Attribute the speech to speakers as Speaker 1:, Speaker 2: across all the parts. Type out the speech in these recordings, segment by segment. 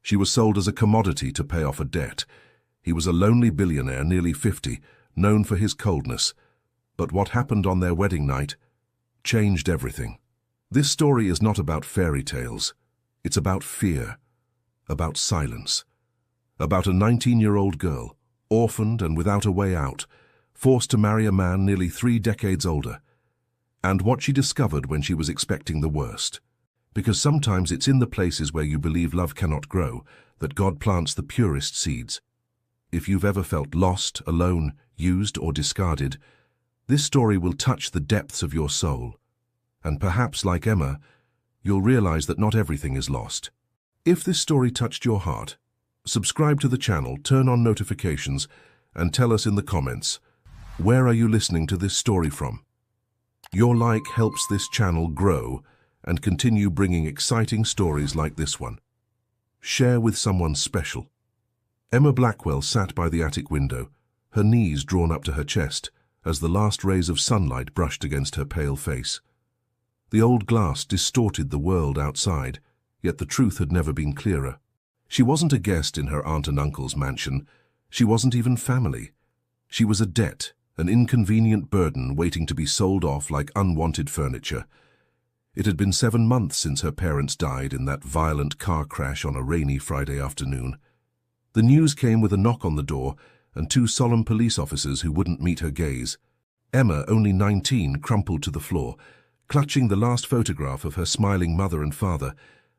Speaker 1: She was sold as a commodity to pay off a debt. He was a lonely billionaire, nearly 50, known for his coldness. But what happened on their wedding night changed everything. This story is not about fairy tales. It's about fear, about silence, about a 19-year-old girl, orphaned and without a way out, forced to marry a man nearly 3 decades older, and what she discovered when she was expecting the worst. Because sometimes it's in the places where you believe love cannot grow that God plants the purest seeds. If you've ever felt lost, alone, used, or discarded, this story will touch the depths of your soul. And perhaps, like Emma, you'll realize that not everything is lost. If this story touched your heart, subscribe to the channel, turn on notifications, and tell us in the comments, where are you listening to this story from? Your like helps this channel grow and continue bringing exciting stories like this one. Share with someone special. Emma Blackwell sat by the attic window, her knees drawn up to her chest, as the last rays of sunlight brushed against her pale face. The old glass distorted the world outside, yet the truth had never been clearer. She wasn't a guest in her aunt and uncle's mansion. She wasn't even family. She was a debt, an inconvenient burden waiting to be sold off like unwanted furniture. It had been 7 months since her parents died in that violent car crash on a rainy Friday afternoon. The news came with a knock on the door and 2 solemn police officers who wouldn't meet her gaze. Emma, only 19, crumpled to the floor, clutching the last photograph of her smiling mother and father,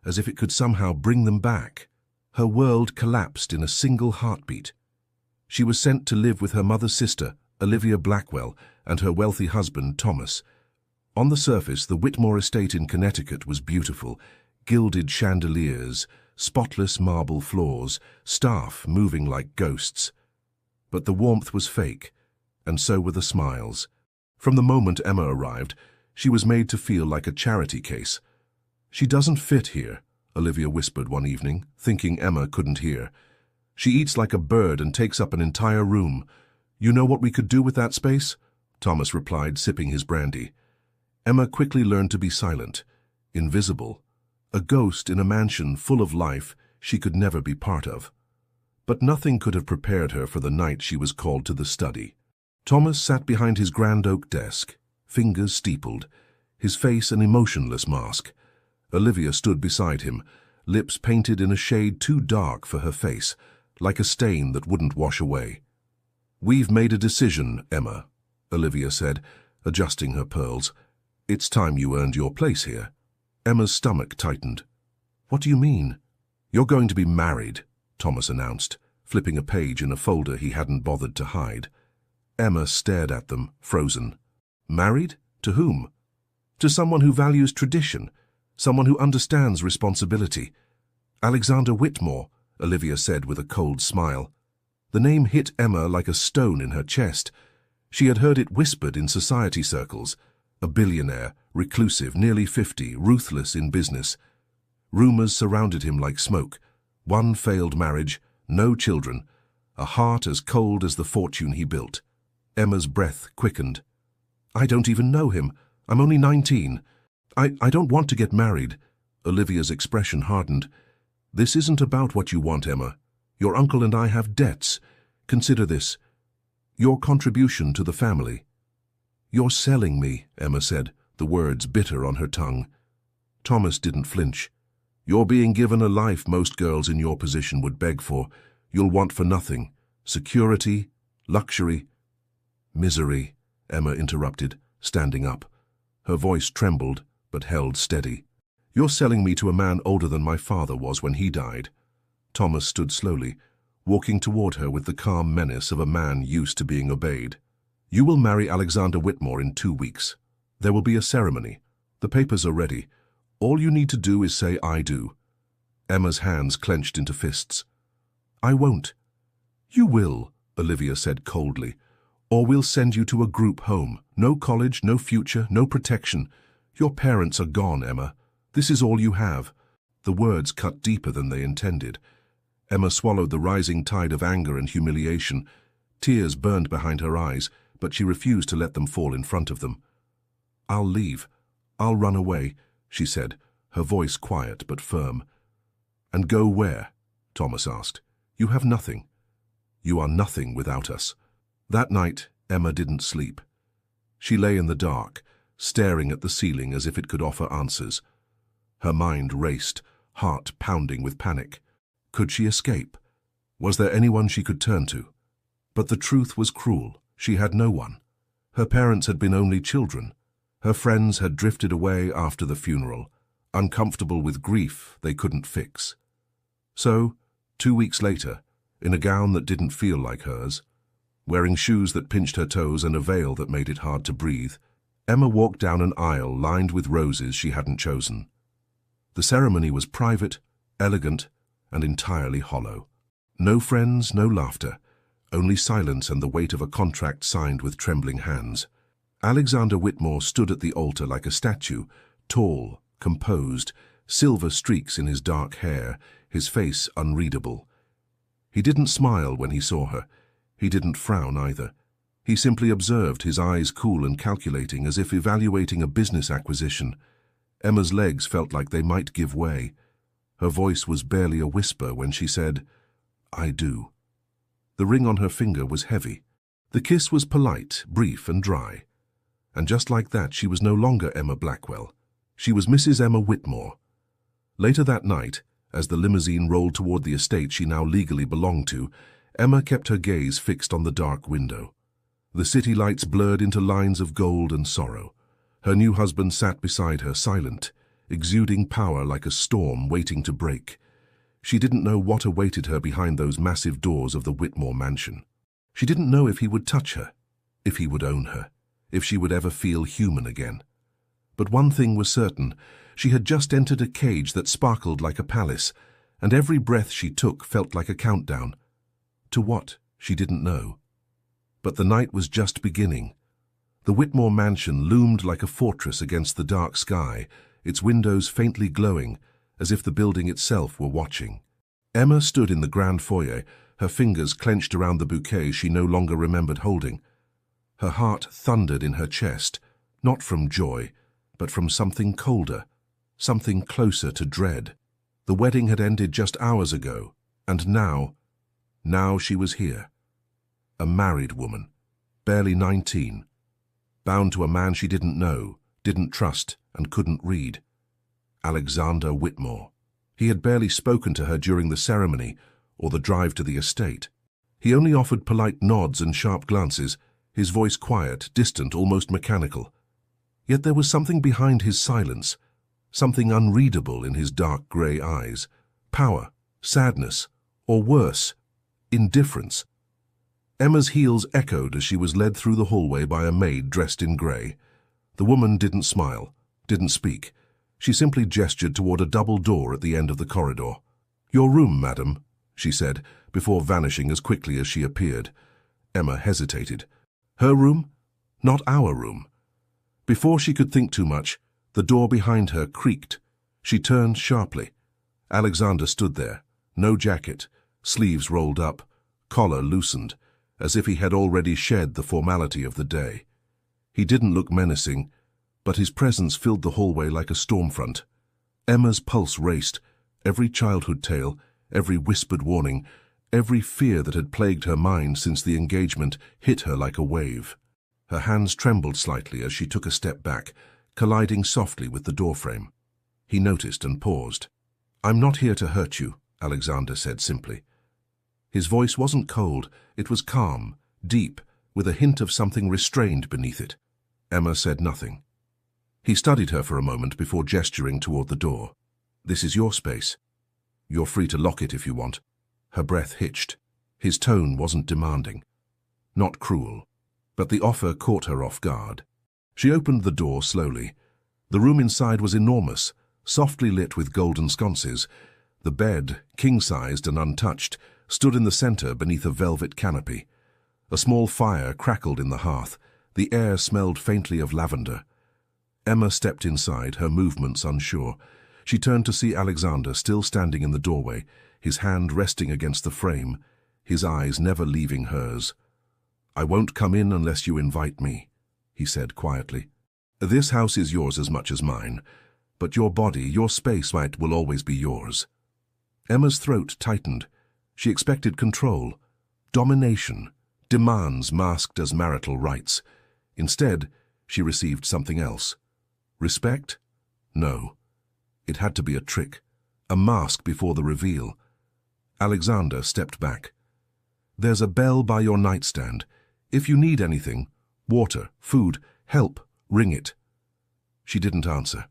Speaker 1: as if it could somehow bring them back. Her world collapsed in a single heartbeat. She was sent to live with her mother's sister, Olivia Blackwell, and her wealthy husband, Thomas. On the surface, the Whitmore estate in Connecticut was beautiful: gilded chandeliers, spotless marble floors, staff moving like ghosts. But the warmth was fake, and so were the smiles. From the moment Emma arrived, she was made to feel like a charity case. "She doesn't fit here," Olivia whispered one evening, thinking Emma couldn't hear. "She eats like a bird and takes up an entire room. You know what we could do with that space?" Thomas replied, sipping his brandy. Emma quickly learned to be silent, invisible, a ghost in a mansion full of life she could never be part of. But nothing could have prepared her for the night she was called to the study. Thomas sat behind his grand oak desk, fingers steepled, his face an emotionless mask. Olivia stood beside him, lips painted in a shade too dark for her face, like a stain that wouldn't wash away. "We've made a decision, Emma," Olivia said, adjusting her pearls. "It's time you earned your place here." Emma's stomach tightened. "What do you mean?" "You're going to be married," Thomas announced, flipping a page in a folder he hadn't bothered to hide. Emma stared at them, frozen. "Married? To whom?" "To someone who values tradition, someone who understands responsibility." "Alexander Whitmore," Olivia said with a cold smile. The name hit Emma like a stone in her chest. She had heard it whispered in society circles. A billionaire, reclusive, nearly 50, ruthless in business. Rumors surrounded him like smoke. 1 failed marriage, no children, a heart as cold as the fortune he built. Emma's breath quickened. "I don't even know him. I'm only 19. I don't want to get married." Olivia's expression hardened. "This isn't about what you want, Emma. Your uncle and I have debts. Consider this: your contribution to the family." "You're selling me," Emma said, the words bitter on her tongue. Thomas didn't flinch. "You're being given a life most girls in your position would beg for. You'll want for nothing. Security, luxury." "Misery," Emma interrupted, standing up. Her voice trembled, but held steady. "You're selling me to a man older than my father was when he died." Thomas stood slowly, walking toward her with the calm menace of a man used to being obeyed. "You will marry Alexander Whitmore in 2 weeks. There will be a ceremony. The papers are ready. All you need to do is say, 'I do.'" Emma's hands clenched into fists. "I won't." "You will," Olivia said coldly. "Or we'll send you to a group home. No college, no future, no protection. Your parents are gone, Emma. This is all you have." The words cut deeper than they intended. Emma swallowed the rising tide of anger and humiliation. Tears burned behind her eyes, but she refused to let them fall in front of them. "I'll leave. I'll run away," she said, her voice quiet but firm. "And go where?" Thomas asked. "You have nothing. You are nothing without us." That night, Emma didn't sleep. She lay in the dark, staring at the ceiling as if it could offer answers. Her mind raced, heart pounding with panic. Could she escape? Was there anyone she could turn to? But the truth was cruel. She had no one. Her parents had been only children. Her friends had drifted away after the funeral, uncomfortable with grief they couldn't fix. So, 2 weeks later, in a gown that didn't feel like hers, wearing shoes that pinched her toes and a veil that made it hard to breathe, Emma walked down an aisle lined with roses she hadn't chosen. The ceremony was private, elegant, and entirely hollow. No friends, no laughter, only silence and the weight of a contract signed with trembling hands. Alexander Whitmore stood at the altar like a statue, tall, composed, silver streaks in his dark hair, his face unreadable. He didn't smile when he saw her. He didn't frown either. He simply observed, his eyes cool and calculating, as if evaluating a business acquisition. Emma's legs felt like they might give way. Her voice was barely a whisper when she said, "I do." The ring on her finger was heavy. The kiss was polite, brief and dry. And just like that, she was no longer Emma Blackwell. She was Mrs. Emma Whitmore. Later that night, as the limousine rolled toward the estate she now legally belonged to, Emma kept her gaze fixed on the dark window. The city lights blurred into lines of gold and sorrow. Her new husband sat beside her, silent, exuding power like a storm waiting to break. She didn't know what awaited her behind those massive doors of the Whitmore mansion. She didn't know if he would touch her, if he would own her, if she would ever feel human again. But one thing was certain: she had just entered a cage that sparkled like a palace, and every breath she took felt like a countdown. To what, she didn't know. But the night was just beginning. The Whitmore mansion loomed like a fortress against the dark sky, its windows faintly glowing, as if the building itself were watching. Emma stood in the grand foyer, her fingers clenched around the bouquet she no longer remembered holding. Her heart thundered in her chest, not from joy, but from something colder, something closer to dread. The wedding had ended just hours ago, and now she was here. A married woman, barely 19, bound to a man she didn't know, didn't trust, and couldn't read. Alexander Whitmore. He had barely spoken to her during the ceremony or the drive to the estate. He only offered polite nods and sharp glances, his voice quiet, distant, almost mechanical. Yet there was something behind his silence, something unreadable in his dark grey eyes. Power, sadness, or worse, indifference. Emma's heels echoed as she was led through the hallway by a maid dressed in grey. The woman didn't smile, didn't speak. She simply gestured toward a double door at the end of the corridor. "Your room, madam," she said, before vanishing as quickly as she appeared. Emma hesitated. Her room? Not our room. Before she could think too much, the door behind her creaked. She turned sharply. Alexander stood there, no jacket, sleeves rolled up, collar loosened, as if he had already shed the formality of the day. He didn't look menacing, but his presence filled the hallway like a storm front. Emma's pulse raced. Every childhood tale, every whispered warning, every fear that had plagued her mind since the engagement hit her like a wave. Her hands trembled slightly as she took a step back, colliding softly with the doorframe. He noticed and paused. "I'm not here to hurt you," Alexander said simply. His voice wasn't cold, it was calm, deep, with a hint of something restrained beneath it. Emma said nothing. He studied her for a moment before gesturing toward the door. "This is your space. You're free to lock it if you want." Her breath hitched. His tone wasn't demanding, not cruel, but the offer caught her off guard. She opened the door slowly. The room inside was enormous, softly lit with golden sconces. The bed, king-sized and untouched, stood in the center beneath a velvet canopy. A small fire crackled in the hearth. The air smelled faintly of lavender. Emma stepped inside, her movements unsure. She turned to see Alexander still standing in the doorway, his hand resting against the frame, his eyes never leaving hers. "I won't come in unless you invite me," he said quietly. "This house is yours as much as mine, but your body, your space will always be yours." Emma's throat tightened. She expected control, domination, demands masked as marital rights. Instead, she received something else. Respect? No. It had to be a trick, a mask before the reveal. Alexander stepped back. "There's a bell by your nightstand. If you need anything, water, food, help, ring it." She didn't answer,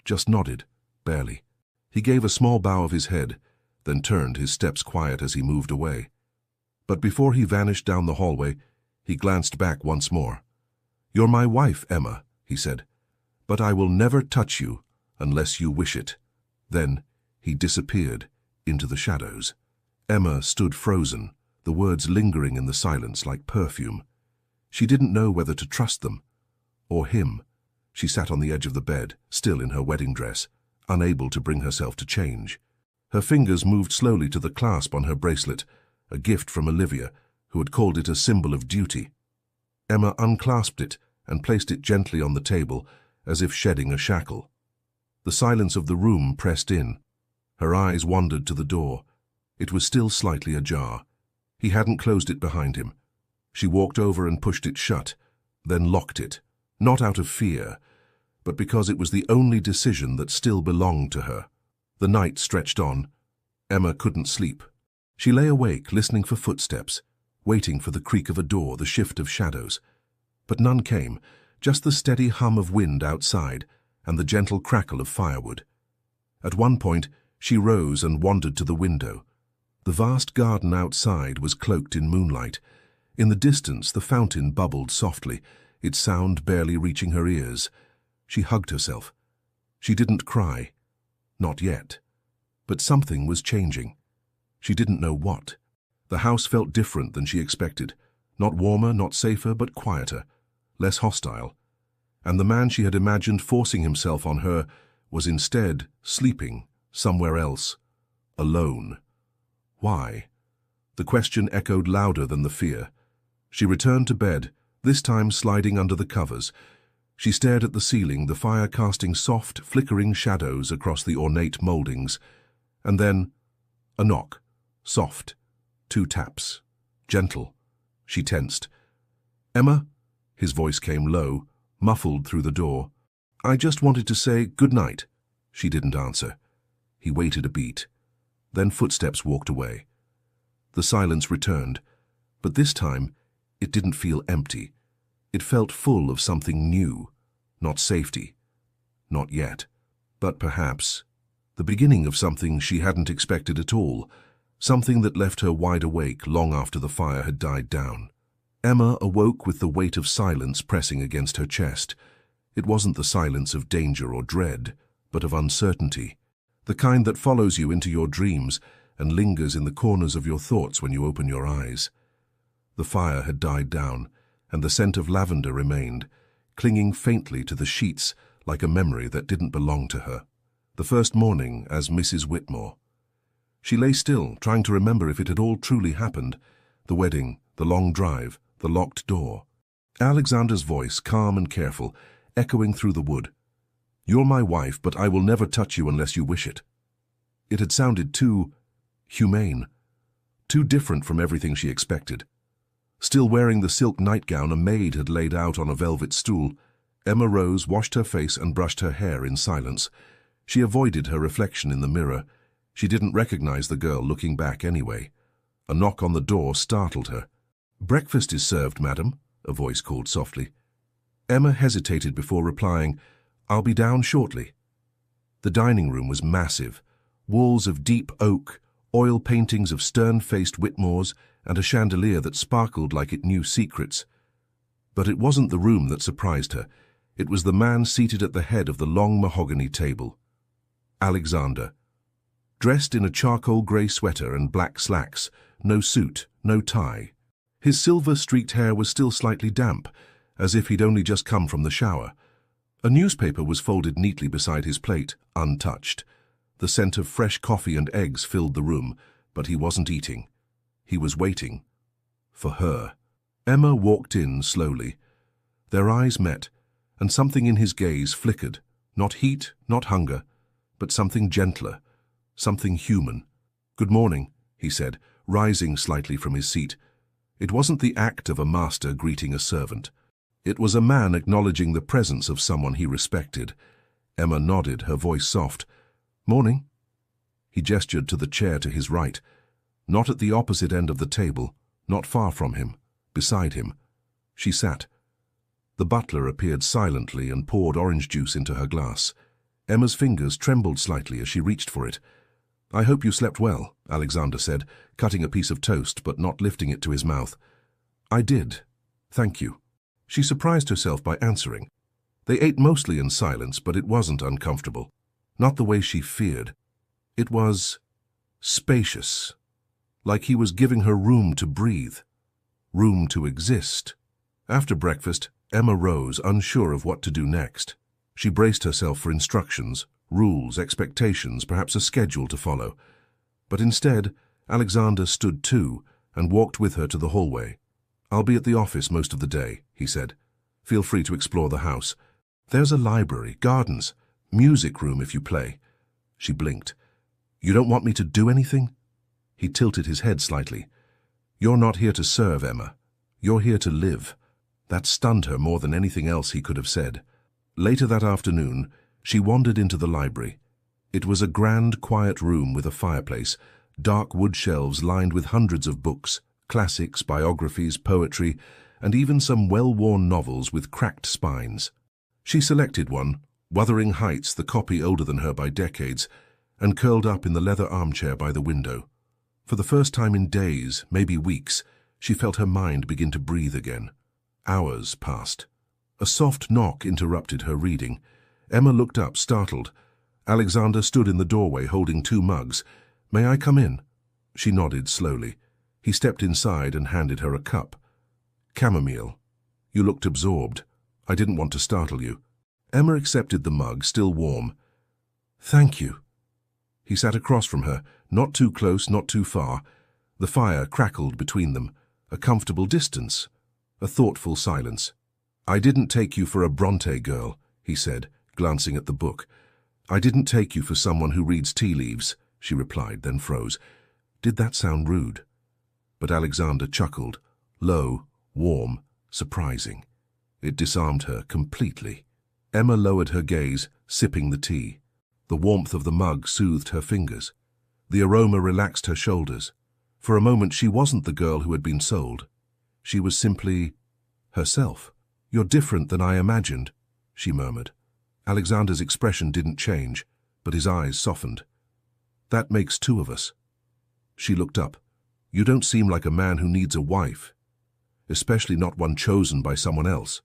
Speaker 1: just nodded, barely. He gave a small bow of his head, then turned, his steps quiet as he moved away. But before he vanished down the hallway, he glanced back once more. "You're my wife, Emma," he said, "but I will never touch you unless you wish it." Then he disappeared into the shadows. Emma stood frozen, the words lingering in the silence like perfume. She didn't know whether to trust them, or him. She sat on the edge of the bed, still in her wedding dress, unable to bring herself to change. Her fingers moved slowly to the clasp on her bracelet, a gift from Olivia, who had called it a symbol of duty. Emma unclasped it and placed it gently on the table, as if shedding a shackle. The silence of the room pressed in. Her eyes wandered to the door. It was still slightly ajar. He hadn't closed it behind him. She walked over and pushed it shut, then locked it, not out of fear, but because it was the only decision that still belonged to her. The night stretched on. Emma couldn't sleep. She lay awake, listening for footsteps, waiting for the creak of a door, the shift of shadows. But none came, just the steady hum of wind outside and the gentle crackle of firewood. At one point, she rose and wandered to the window. The vast garden outside was cloaked in moonlight. In the distance, the fountain bubbled softly, its sound barely reaching her ears. She hugged herself. She didn't cry. Not yet. But something was changing. She didn't know what. The house felt different than she expected. Not warmer, not safer, but quieter, less hostile. And the man she had imagined forcing himself on her was instead sleeping somewhere else, alone. Why? The question echoed louder than the fear. She returned to bed, this time sliding under the covers. She stared at the ceiling, the fire casting soft, flickering shadows across the ornate moldings. And then, a knock. Soft. 2 taps. Gentle. She tensed. "Emma?" His voice came low, muffled through the door. "I just wanted to say good night." She didn't answer. He waited a beat. Then footsteps walked away. The silence returned, but this time it didn't feel empty. It felt full of something new. Not safety. Not yet. But perhaps the beginning of something she hadn't expected at all. Something that left her wide awake long after the fire had died down. Emma awoke with the weight of silence pressing against her chest. It wasn't the silence of danger or dread, but of uncertainty. The kind that follows you into your dreams and lingers in the corners of your thoughts when you open your eyes. The fire had died down, and the scent of lavender remained, clinging faintly to the sheets like a memory that didn't belong to her. The first morning as Mrs. Whitmore. She lay still, trying to remember if it had all truly happened. The wedding, the long drive, the locked door. Alexander's voice, calm and careful, echoing through the wood. "You're my wife, but I will never touch you unless you wish it." It had sounded too humane, too different from everything she expected. Still wearing the silk nightgown a maid had laid out on a velvet stool, Emma rose, washed her face and brushed her hair in silence. She avoided her reflection in the mirror. She didn't recognize the girl looking back anyway. A knock on the door startled her. "Breakfast is served, madam," a voice called softly. Emma hesitated before replying, "I'll be down shortly." The dining room was massive. Walls of deep oak, oil paintings of stern-faced Whitmores, and a chandelier that sparkled like it knew secrets. But it wasn't the room that surprised her. It was the man seated at the head of the long mahogany table. Alexander. Dressed in a charcoal grey sweater and black slacks, no suit, no tie. His silver-streaked hair was still slightly damp, as if he'd only just come from the shower. A newspaper was folded neatly beside his plate, untouched. The scent of fresh coffee and eggs filled the room, but he wasn't eating. He was waiting. For her. Emma walked in slowly. Their eyes met, and something in his gaze flickered. Not heat, not hunger, but something gentler, something human. "Good morning," he said, rising slightly from his seat. It wasn't the act of a master greeting a servant. It was a man acknowledging the presence of someone he respected. Emma nodded, her voice soft. "Morning." He gestured to the chair to his right, not at the opposite end of the table, not far from him, beside him. She sat. The butler appeared silently and poured orange juice into her glass. Emma's fingers trembled slightly as she reached for it. "I hope you slept well," Alexander said, cutting a piece of toast but not lifting it to his mouth. "I did. Thank you." She surprised herself by answering. They ate mostly in silence, but it wasn't uncomfortable. Not the way she feared. It was spacious, like he was giving her room to breathe, room to exist. After breakfast, Emma rose, unsure of what to do next. She braced herself for instructions, rules, expectations, perhaps a schedule to follow. But instead, Alexander stood too and walked with her to the hallway. "I'll be at the office most of the day," he said. "Feel free to explore the house. There's a library, gardens, music room if you play." She blinked. "You don't want me to do anything?" He tilted his head slightly. "You're not here to serve, Emma. You're here to live." That stunned her more than anything else he could have said. Later that afternoon, she wandered into the library. It was a grand, quiet room with a fireplace, dark wood shelves lined with hundreds of books, classics, biographies, poetry, and even some well-worn novels with cracked spines. She selected one, Wuthering Heights, the copy older than her by decades, and curled up in the leather armchair by the window. For the first time in days, maybe weeks, she felt her mind begin to breathe again. Hours passed. A soft knock interrupted her reading. Emma looked up, startled. Alexander stood in the doorway holding 2 mugs. "May I come in?" She nodded slowly. He stepped inside and handed her a cup. "Chamomile. You looked absorbed. I didn't want to startle you." Emma accepted the mug, still warm. "Thank you." He sat across from her, not too close, not too far. The fire crackled between them, a comfortable distance, a thoughtful silence. "I didn't take you for a Bronte girl," he said, glancing at the book. "I didn't take you for someone who reads tea leaves," she replied, then froze. Did that sound rude? But Alexander chuckled, low, warm, surprising. It disarmed her completely. Emma lowered her gaze, sipping the tea. The warmth of the mug soothed her fingers. The aroma relaxed her shoulders. For a moment she wasn't the girl who had been sold. She was simply herself. "You're different than I imagined," she murmured. Alexander's expression didn't change, but his eyes softened. "That makes 2 of us." She looked up. "You don't seem like a man who needs a wife, especially not one chosen by someone else."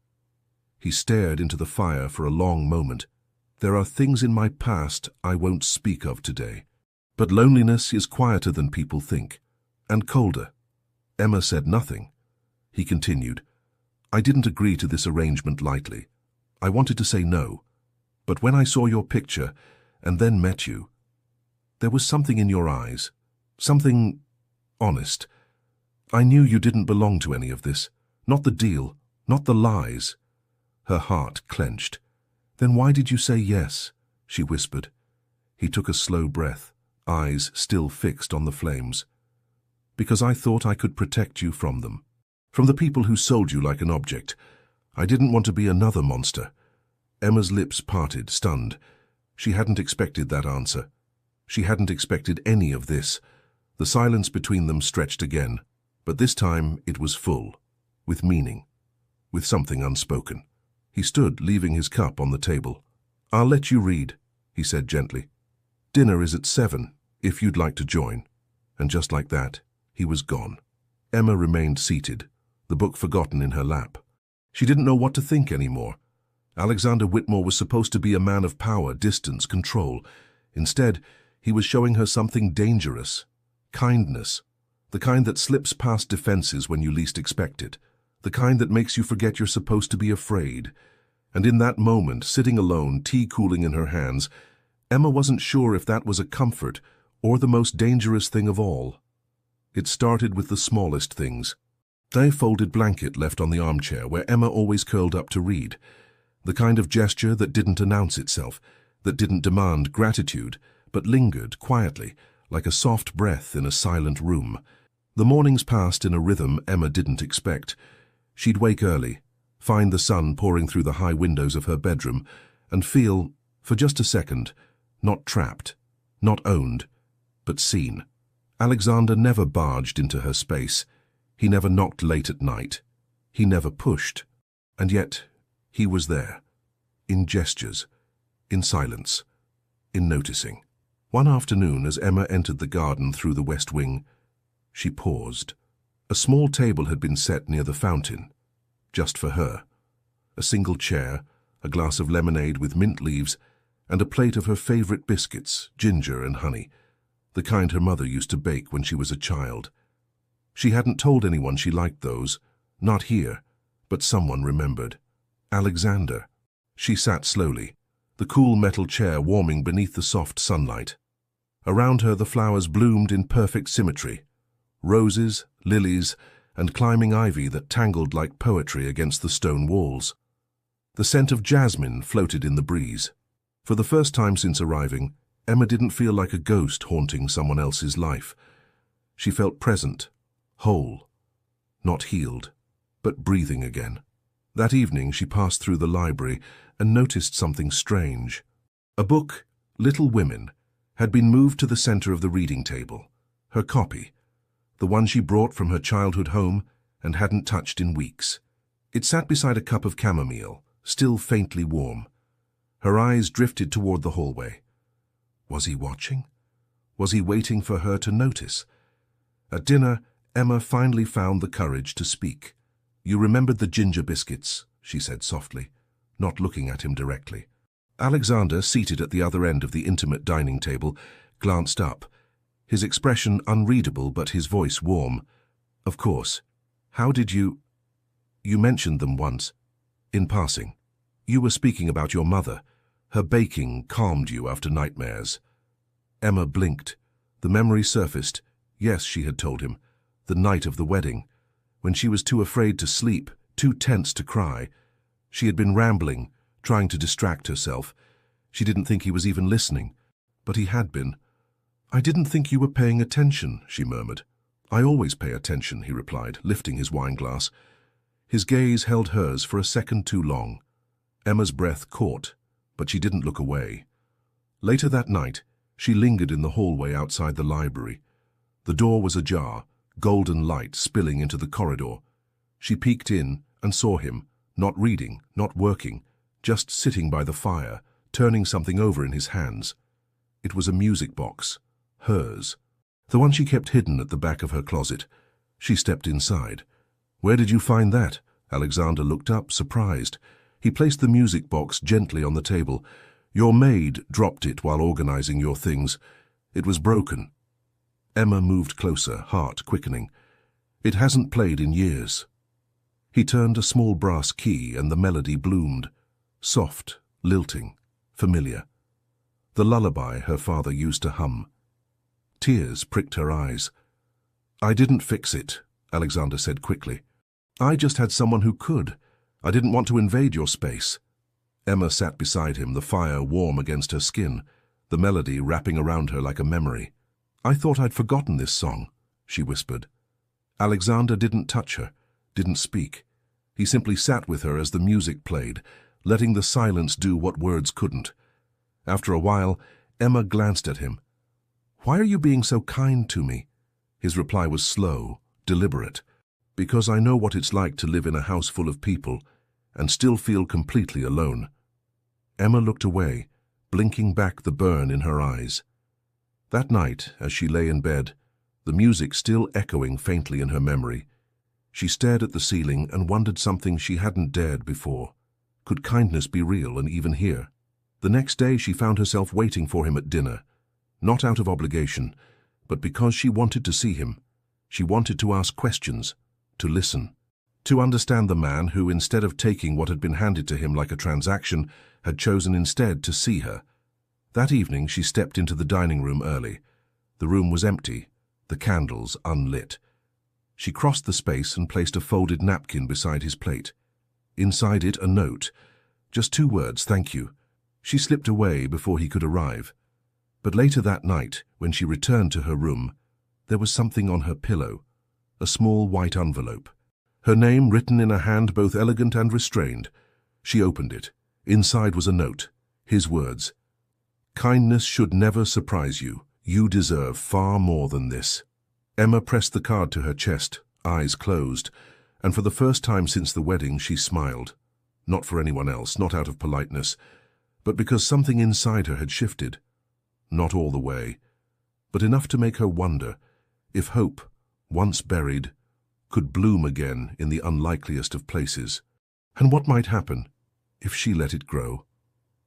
Speaker 1: He stared into the fire for a long moment. "There are things in my past I won't speak of today. But loneliness is quieter than people think, and colder." Emma said nothing. He continued, "I didn't agree to this arrangement lightly. I wanted to say no. But when I saw your picture, and then met you, there was something in your eyes, something honest. I knew you didn't belong to any of this, not the deal, not the lies." Her heart clenched. "Then why did you say yes?" she whispered. He took a slow breath, eyes still fixed on the flames. "Because I thought I could protect you from them, from the people who sold you like an object. I didn't want to be another monster." Emma's lips parted, stunned. She hadn't expected that answer. She hadn't expected any of this. The silence between them stretched again, but this time it was full, with meaning, with something unspoken. He stood, leaving his cup on the table. "I'll let you read," he said gently. "Dinner is at 7, if you'd like to join." And just like that, he was gone. Emma remained seated, the book forgotten in her lap. She didn't know what to think anymore. Alexander Whitmore was supposed to be a man of power, distance, control. Instead, he was showing her something dangerous. Kindness. The kind that slips past defenses when you least expect it. The kind that makes you forget you're supposed to be afraid. And in that moment, sitting alone, tea cooling in her hands, Emma wasn't sure if that was a comfort or the most dangerous thing of all. It started with the smallest things. A folded blanket left on the armchair where Emma always curled up to read. The kind of gesture that didn't announce itself, that didn't demand gratitude, but lingered quietly, like a soft breath in a silent room. The mornings passed in a rhythm Emma didn't expect. She'd wake early, find the sun pouring through the high windows of her bedroom, and feel, for just a second, not trapped, not owned, but seen. Alexander never barged into her space. He never knocked late at night. He never pushed. And yet, he was there. In gestures, in silence, in noticing. One afternoon, as Emma entered the garden through the west wing, she paused. A small table had been set near the fountain, just for her. A single chair, a glass of lemonade with mint leaves, and a plate of her favorite biscuits, ginger and honey, the kind her mother used to bake when she was a child. She hadn't told anyone she liked those, not here, but someone remembered. Alexander. She sat slowly, the cool metal chair warming beneath the soft sunlight. Around her the flowers bloomed in perfect symmetry. Roses, lilies, and climbing ivy that tangled like poetry against the stone walls. The scent of jasmine floated in the breeze. For the first time since arriving, Emma didn't feel like a ghost haunting someone else's life. She felt present, whole, not healed, but breathing again. That evening she passed through the library and noticed something strange. A book, Little Women, had been moved to the center of the reading table. Her copy, the one she brought from her childhood home and hadn't touched in weeks. It sat beside a cup of chamomile, still faintly warm. Her eyes drifted toward the hallway. Was he watching? Was he waiting for her to notice? At dinner, Emma finally found the courage to speak. "You remembered the ginger biscuits," she said softly, not looking at him directly. Alexander, seated at the other end of the intimate dining table, glanced up, his expression unreadable but his voice warm. "Of course. How did you—" "You mentioned them once, in passing. You were speaking about your mother. Her baking calmed you after nightmares." Emma blinked. The memory surfaced. Yes, she had told him. The night of the wedding. When she was too afraid to sleep, too tense to cry. She had been rambling, trying to distract herself. She didn't think he was even listening. But he had been. "I didn't think you were paying attention," she murmured. "I always pay attention," he replied, lifting his wineglass. His gaze held hers for a second too long. Emma's breath caught, but she didn't look away. Later that night, she lingered in the hallway outside the library. The door was ajar, golden light spilling into the corridor. She peeked in and saw him, not reading, not working, just sitting by the fire, turning something over in his hands. It was a music box, hers, the one she kept hidden at the back of her closet. She stepped inside. "Where did you find that?" Alexander looked up, surprised. He placed the music box gently on the table. "Your maid dropped it while organizing your things. It was broken." Emma moved closer, heart quickening. "It hasn't played in years." He turned a small brass key and the melody bloomed. Soft, lilting, familiar. The lullaby her father used to hum. Tears pricked her eyes. "I didn't fix it," Alexander said quickly. "I just had someone who could. I didn't want to invade your space." Emma sat beside him, the fire warm against her skin, the melody wrapping around her like a memory. "I thought I'd forgotten this song," she whispered. Alexander didn't touch her, didn't speak. He simply sat with her as the music played, letting the silence do what words couldn't. After a while, Emma glanced at him. "Why are you being so kind to me?" His reply was slow, deliberate. "Because I know what it's like to live in a house full of people and still feel completely alone." Emma looked away, blinking back the burn in her eyes. That night, as she lay in bed, the music still echoing faintly in her memory, she stared at the ceiling and wondered something she hadn't dared before. Could kindness be real and even here? The next day she found herself waiting for him at dinner, not out of obligation, but because she wanted to see him. She wanted to ask questions, to listen, to understand the man who, instead of taking what had been handed to him like a transaction, had chosen instead to see her. That evening she stepped into the dining room early. The room was empty, the candles unlit. She crossed the space and placed a folded napkin beside his plate. Inside it, a note. Just 2 words, "Thank you." She slipped away before he could arrive. But later that night, when she returned to her room, there was something on her pillow, a small white envelope. Her name written in a hand both elegant and restrained. She opened it. Inside was a note, his words. "Kindness should never surprise you. You deserve far more than this." Emma pressed the card to her chest, eyes closed, and for the first time since the wedding she smiled. Not for anyone else, not out of politeness, but because something inside her had shifted. Not all the way, but enough to make her wonder if hope, once buried, could bloom again in the unlikeliest of places. And what might happen if she let it grow?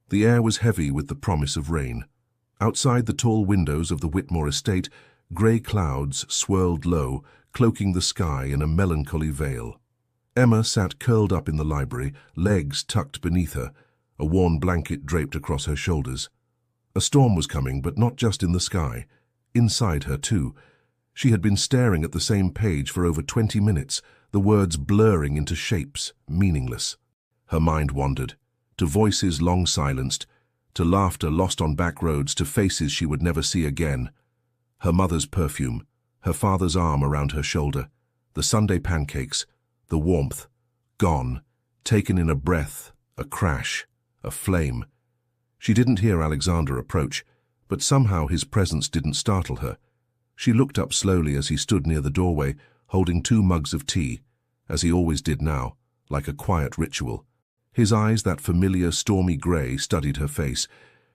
Speaker 1: The air was heavy with the promise of rain. Outside the tall windows of the Whitmore estate, grey clouds swirled low, cloaking the sky in a melancholy veil. Emma sat curled up in the library, legs tucked beneath her, a worn blanket draped across her shoulders. A storm was coming, but not just in the sky. Inside her, too. She had been staring at the same page for over 20 minutes, the words blurring into shapes, meaningless. Her mind wandered, to voices long silenced, to laughter lost on back roads, to faces she would never see again. Her mother's perfume, her father's arm around her shoulder, the Sunday pancakes, the warmth, gone, taken in a breath, a crash, a flame. She didn't hear Alexander approach, but somehow his presence didn't startle her. She looked up slowly as he stood near the doorway, holding 2 mugs of tea, as he always did now, like a quiet ritual. His eyes, that familiar stormy grey, studied her face.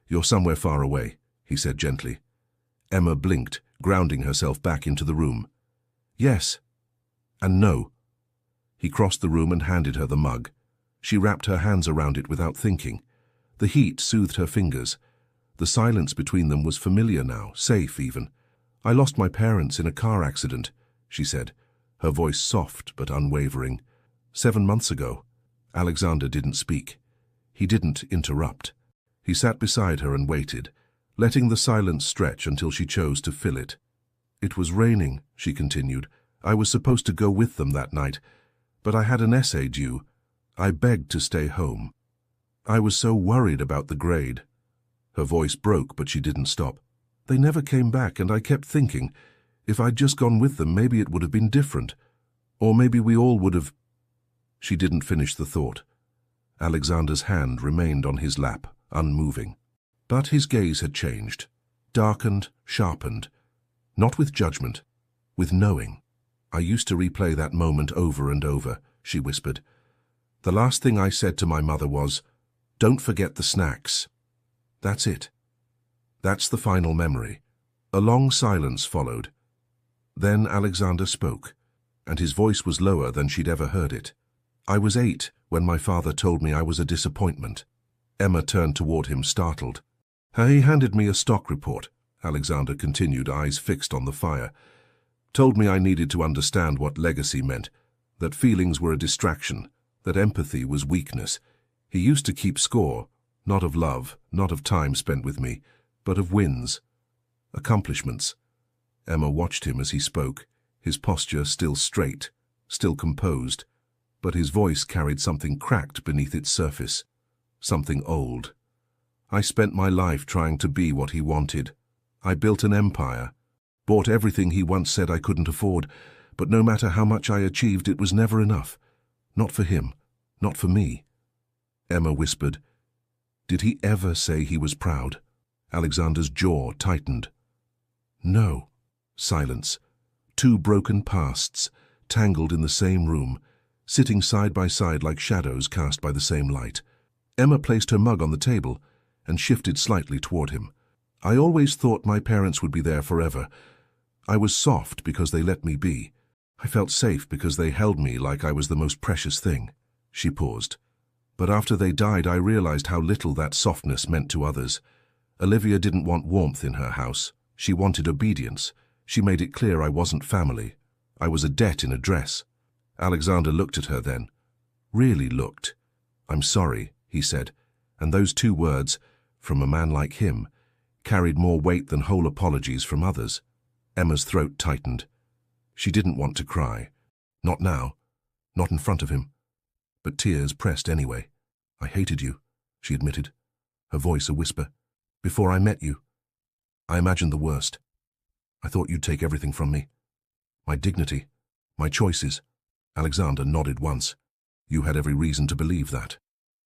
Speaker 1: "You're somewhere far away," he said gently. Emma blinked, grounding herself back into the room. "Yes. And no." He crossed the room and handed her the mug. She wrapped her hands around it without thinking. The heat soothed her fingers. The silence between them was familiar now, safe even. "I lost my parents in a car accident," she said, her voice soft but unwavering. 7 months ago." Alexander didn't speak. He didn't interrupt. He sat beside her and waited, letting the silence stretch until she chose to fill it. "It was raining," she continued. "I was supposed to go with them that night, but I had an essay due. I begged to stay home. I was so worried about the grade." Her voice broke, but she didn't stop. "They never came back, and I kept thinking, if I'd just gone with them, maybe it would have been different. Or maybe we all would have—" She didn't finish the thought. Alexander's hand remained on his lap, unmoving. But his gaze had changed, darkened, sharpened. Not with judgment, with knowing. "I used to replay that moment over and over," she whispered. "The last thing I said to my mother was, 'Don't forget the snacks.' That's it. That's the final memory." A long silence followed. Then Alexander spoke, and his voice was lower than she'd ever heard it. "I was 8 when my father told me I was a disappointment." Emma turned toward him, startled. "He handed me a stock report," Alexander continued, eyes fixed on the fire. "Told me I needed to understand what legacy meant, that feelings were a distraction, that empathy was weakness. He used to keep score, not of love, not of time spent with me, but of wins, accomplishments." Emma watched him as he spoke, his posture still straight, still composed, but his voice carried something cracked beneath its surface, something old. "I spent my life trying to be what he wanted. I built an empire, bought everything he once said I couldn't afford, but no matter how much I achieved, it was never enough. Not for him, not for me." Emma whispered, "Did he ever say he was proud?" Alexander's jaw tightened. "No." Silence. 2 broken pasts, tangled in the same room, sitting side by side like shadows cast by the same light. Emma placed her mug on the table and shifted slightly toward him. "I always thought my parents would be there forever. I was soft because they let me be. I felt safe because they held me like I was the most precious thing." She paused. "But after they died, I realized how little that softness meant to others. Olivia didn't want warmth in her house. She wanted obedience. She made it clear I wasn't family. I was a debt in a dress." Alexander looked at her then. Really looked. "I'm sorry," he said, and those 2 words, from a man like him, carried more weight than whole apologies from others. Emma's throat tightened. She didn't want to cry. Not now. Not in front of him. But tears pressed anyway. "I hated you," she admitted, her voice a whisper. "Before I met you. I imagined the worst. I thought you'd take everything from me. My dignity, my choices. Alexander nodded once. You had every reason to believe that.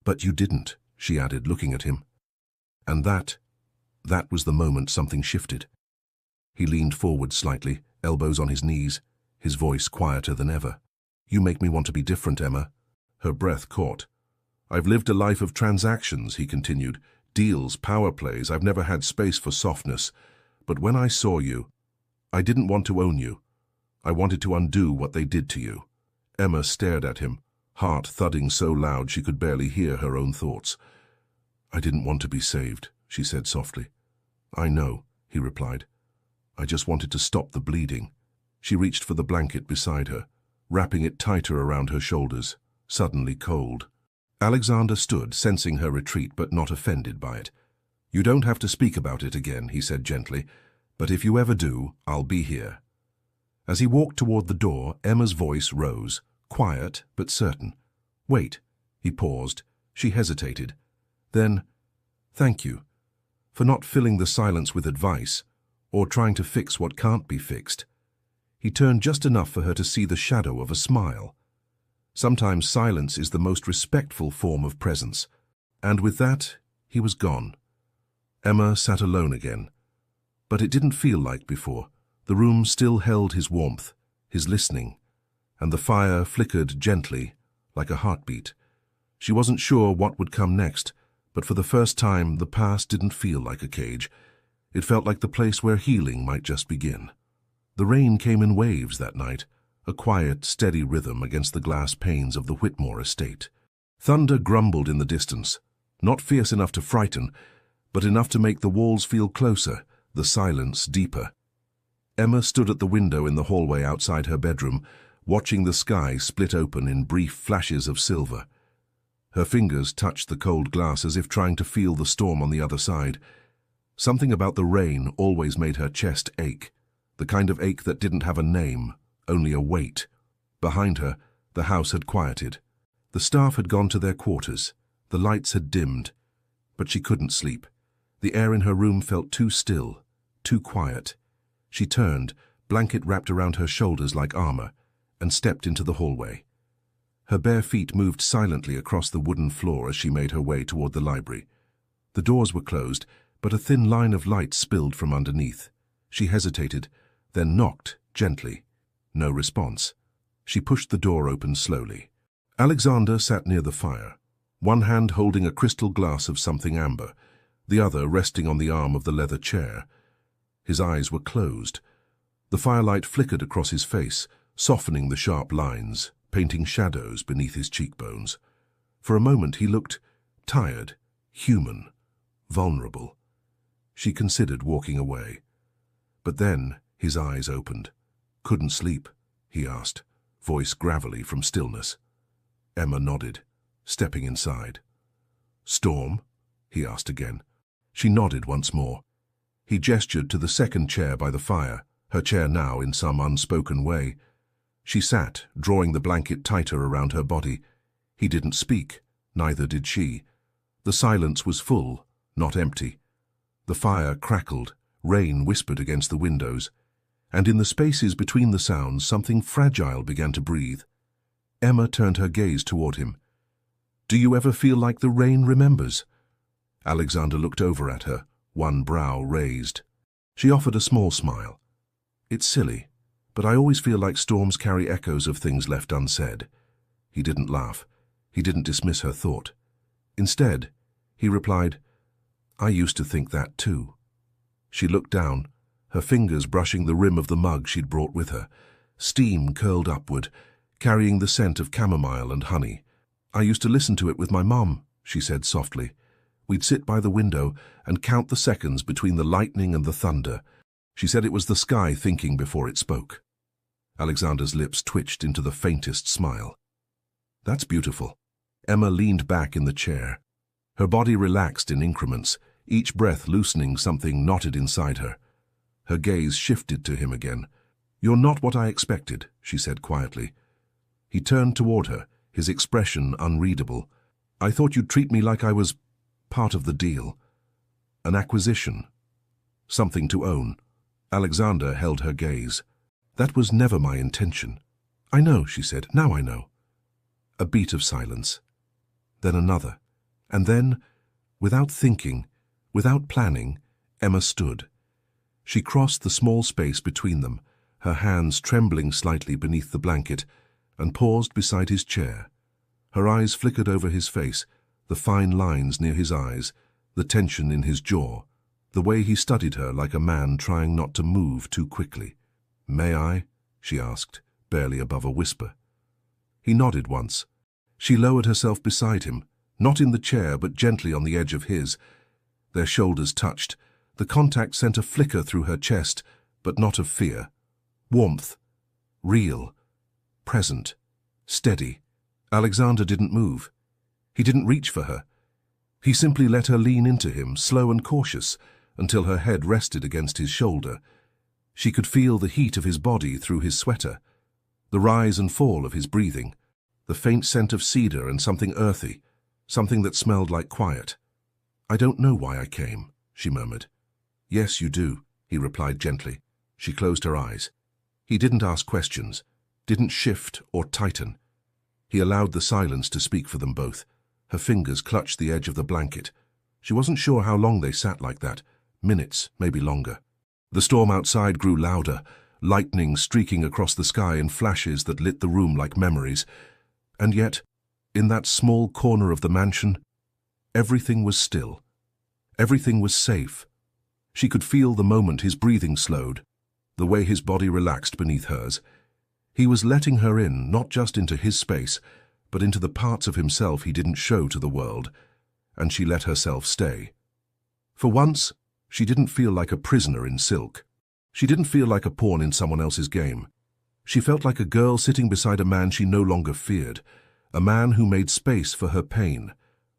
Speaker 1: But you didn't, she added, looking at him. And that was the moment something shifted. He leaned forward slightly, elbows on his knees, his voice quieter than ever. You make me want to be different, Emma. Her breath caught. I've lived a life of transactions, he continued. Deals, power plays. I've never had space for softness. But when I saw you, I didn't want to own you. I wanted to undo what they did to you. Emma stared at him, heart thudding so loud she could barely hear her own thoughts. I didn't want to be saved, she said softly. I know, he replied. I just wanted to stop the bleeding. She reached for the blanket beside her, wrapping it tighter around her shoulders, suddenly cold. Alexander stood, sensing her retreat but not offended by it. You don't have to speak about it again, he said gently, but if you ever do, I'll be here. As he walked toward the door, Emma's voice rose, quiet but certain. Wait. He paused. She hesitated. Then, thank you, for not filling the silence with advice, or trying to fix what can't be fixed. He turned just enough for her to see the shadow of a smile. Sometimes silence is the most respectful form of presence, and with that, he was gone. Emma sat alone again, but it didn't feel like before. The room still held his warmth, his listening, and the fire flickered gently, like a heartbeat. She wasn't sure what would come next, but for the first time the past didn't feel like a cage. It felt like the place where healing might just begin. The rain came in waves that night, a quiet, steady rhythm against the glass panes of the Whitmore estate. Thunder grumbled in the distance, not fierce enough to frighten, but enough to make the walls feel closer, the silence deeper. Emma stood at the window in the hallway outside her bedroom, watching the sky split open in brief flashes of silver. Her fingers touched the cold glass as if trying to feel the storm on the other side. Something about the rain always made her chest ache, the kind of ache that didn't have a name, only a weight. Behind her, the house had quieted. The staff had gone to their quarters. The lights had dimmed. But she couldn't sleep. The air in her room felt too still, too quiet. She turned, blanket wrapped around her shoulders like armor, and stepped into the hallway. Her bare feet moved silently across the wooden floor as she made her way toward the library. The doors were closed, but a thin line of light spilled from underneath. She hesitated, then knocked gently. No response. She pushed the door open slowly. Alexander sat near the fire, one hand holding a crystal glass of something amber, the other resting on the arm of the leather chair. His eyes were closed. The firelight flickered across his face, softening the sharp lines, painting shadows beneath his cheekbones. For a moment he looked tired, human, vulnerable. She considered walking away. But then his eyes opened. Couldn't sleep, he asked, voice gravelly from stillness. Emma nodded, stepping inside. Storm? He asked again. She nodded once more. He gestured to the second chair by the fire, her chair now in some unspoken way. She sat, drawing the blanket tighter around her body. He didn't speak, neither did she. The silence was full, not empty. The fire crackled, rain whispered against the windows, and in the spaces between the sounds something fragile began to breathe. Emma turned her gaze toward him. Do you ever feel like the rain remembers? Alexander looked over at her, one brow raised. She offered a small smile. It's silly, but I always feel like storms carry echoes of things left unsaid. He didn't laugh. He didn't dismiss her thought. Instead, he replied, I used to think that too. She looked down, her fingers brushing the rim of the mug she'd brought with her. Steam curled upward, carrying the scent of chamomile and honey. I used to listen to it with my mom, she said softly. We'd sit by the window and count the seconds between the lightning and the thunder. She said it was the sky thinking before it spoke. Alexander's lips twitched into the faintest smile. That's beautiful. Emma leaned back in the chair. Her body relaxed in increments, each breath loosening something knotted inside her. Her gaze shifted to him again. You're not what I expected, she said quietly. He turned toward her, his expression unreadable. I thought you'd treat me like I was part of the deal. An acquisition. something to own. Alexander held her gaze. "That was never my intention." "I know," she said. "Now I know." A beat of silence. Then another. And then, without thinking, without planning, Emma stood. She crossed the small space between them, her hands trembling slightly beneath the blanket, and paused beside his chair. Her eyes flickered over his face, the fine lines near his eyes, the tension in his jaw, the way he studied her like a man trying not to move too quickly. "May I?" she asked, barely above a whisper. He nodded once. She lowered herself beside him, not in the chair but gently on the edge of his. Their shoulders touched. The contact sent a flicker through her chest, but not of fear. Warmth. Real. Present. Steady. Alexander didn't move. He didn't reach for her. He simply let her lean into him, slow and cautious, until her head rested against his shoulder. She could feel the heat of his body through his sweater, the rise and fall of his breathing, the faint scent of cedar and something earthy, something that smelled like quiet. "I don't know why I came," she murmured. "Yes, you do," he replied gently. She closed her eyes. He didn't ask questions, didn't shift or tighten. He allowed the silence to speak for them both. Her fingers clutched the edge of the blanket. She wasn't sure how long they sat like that. Minutes, maybe longer. The storm outside grew louder, lightning streaking across the sky in flashes that lit the room like memories. And yet, in that small corner of the mansion, everything was still. Everything was safe. She could feel the moment his breathing slowed, the way his body relaxed beneath hers. He was letting her in, not just into his space, but into the parts of himself he didn't show to the world, and she let herself stay. For once, she didn't feel like a prisoner in silk. She didn't feel like a pawn in someone else's game. She felt like a girl sitting beside a man she no longer feared, a man who made space for her pain,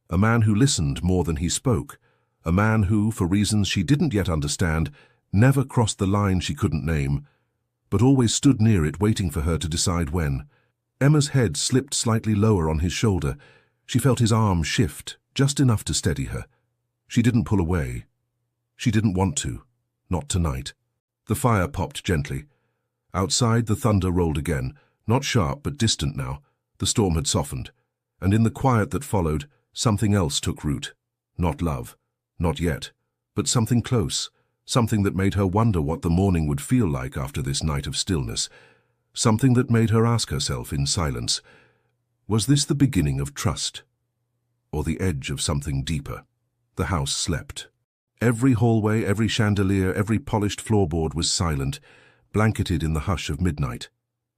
Speaker 1: a man who listened more than he spoke, a man who, for reasons she didn't yet understand, never crossed the line she couldn't name, but always stood near it waiting for her to decide when. Emma's head slipped slightly lower on his shoulder. She felt his arm shift, just enough to steady her. She didn't pull away. She didn't want to. Not tonight. The fire popped gently. Outside, the thunder rolled again, not sharp but distant now. The storm had softened, and in the quiet that followed, something else took root. Not love. Not yet. But something close. Something that made her wonder what the morning would feel like after this night of stillness. Something that made her ask herself in silence, was this the beginning of trust? Or the edge of something deeper? The house slept. Every hallway, every chandelier, every polished floorboard was silent, blanketed in the hush of midnight.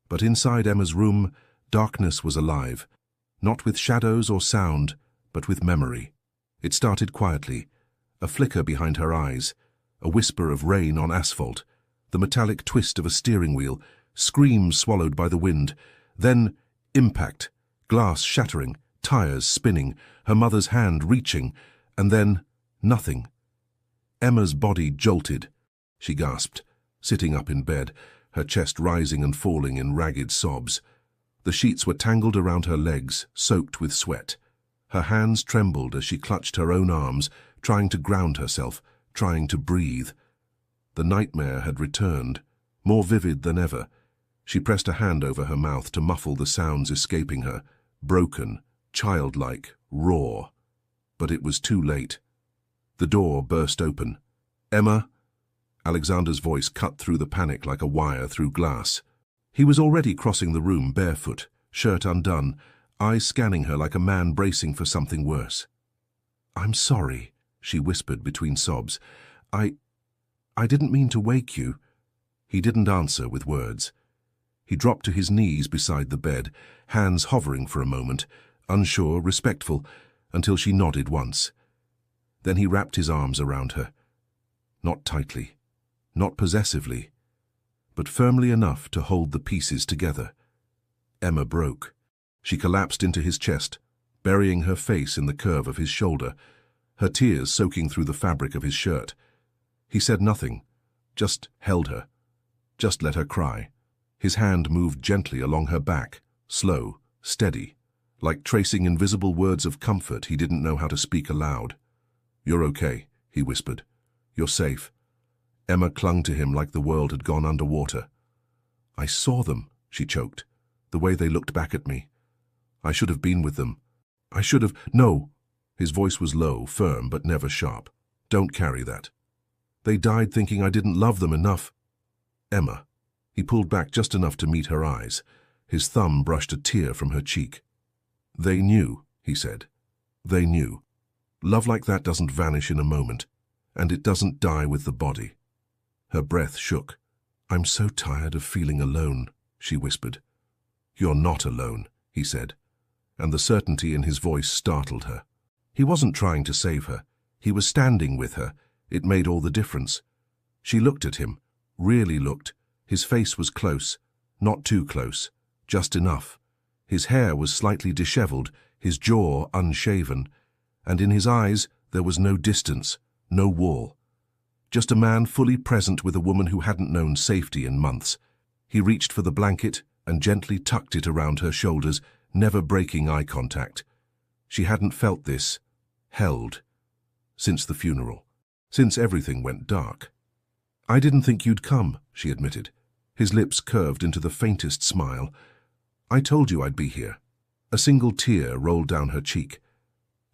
Speaker 1: But inside Emma's room, darkness was alive, not with shadows or sound, but with memory. It started quietly, a flicker behind her eyes, a whisper of rain on asphalt, the metallic twist of a steering wheel, screams swallowed by the wind, then impact, glass shattering, tires spinning, her mother's hand reaching, and then nothing. Emma's body jolted. She gasped, sitting up in bed, her chest rising and falling in ragged sobs. The sheets were tangled around her legs, soaked with sweat. Her hands trembled as she clutched her own arms, trying to ground herself, trying to breathe. The nightmare had returned, more vivid than ever. She pressed a hand over her mouth to muffle the sounds escaping her, broken, childlike, raw. But it was too late. The door burst open. "Emma?" Alexander's voice cut through the panic like a wire through glass. He was already crossing the room barefoot, shirt undone, eyes scanning her like a man bracing for something worse. "I'm sorry," she whispered between sobs. I didn't mean to wake you." He didn't answer with words. He dropped to his knees beside the bed, hands hovering for a moment, unsure, respectful, until she nodded once. Then he wrapped his arms around her. Not tightly, not possessively, but firmly enough to hold the pieces together. Emma broke. She collapsed into his chest, burying her face in the curve of his shoulder, her tears soaking through the fabric of his shirt. He said nothing, just held her, just let her cry. His hand moved gently along her back, slow, steady, like tracing invisible words of comfort he didn't know how to speak aloud. "You're okay," he whispered. "You're safe." Emma clung to him like the world had gone underwater. "I saw them," she choked, "the way they looked back at me. I should have been with them. I should have—" "No!" His voice was low, firm, but never sharp. "Don't carry that. They died thinking I didn't love them enough." "Emma." He pulled back just enough to meet her eyes. His thumb brushed a tear from her cheek. "They knew," he said. "They knew. Love like that doesn't vanish in a moment, and it doesn't die with the body." Her breath shook. "I'm so tired of feeling alone," she whispered. "You're not alone," he said, and the certainty in his voice startled her. He wasn't trying to save her. He was standing with her. It made all the difference. She looked at him, really looked. His face was close, not too close, just enough. His hair was slightly disheveled, his jaw unshaven, and in his eyes there was no distance, no wall. Just a man fully present with a woman who hadn't known safety in months. He reached for the blanket and gently tucked it around her shoulders, never breaking eye contact. She hadn't felt this, held, since the funeral, since everything went dark. "I didn't think you'd come," she admitted. His lips curved into the faintest smile. "I told you I'd be here." A single tear rolled down her cheek.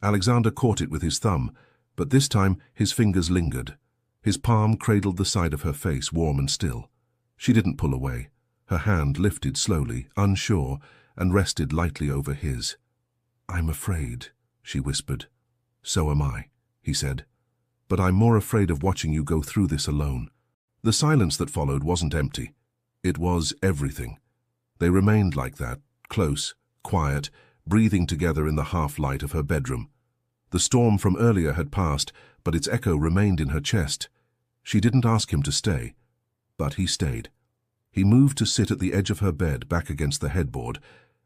Speaker 1: Alexander caught it with his thumb, but this time his fingers lingered. His palm cradled the side of her face, warm and still. She didn't pull away. Her hand lifted slowly, unsure, and rested lightly over his. "I'm afraid," she whispered. "So am I," he said. "But I'm more afraid of watching you go through this alone." The silence that followed wasn't empty. It was everything. They remained like that, close, quiet, breathing together in the half-light of her bedroom. The storm from earlier had passed, but its echo remained in her chest. She didn't ask him to stay, but he stayed. He moved to sit at the edge of her bed, back against the headboard,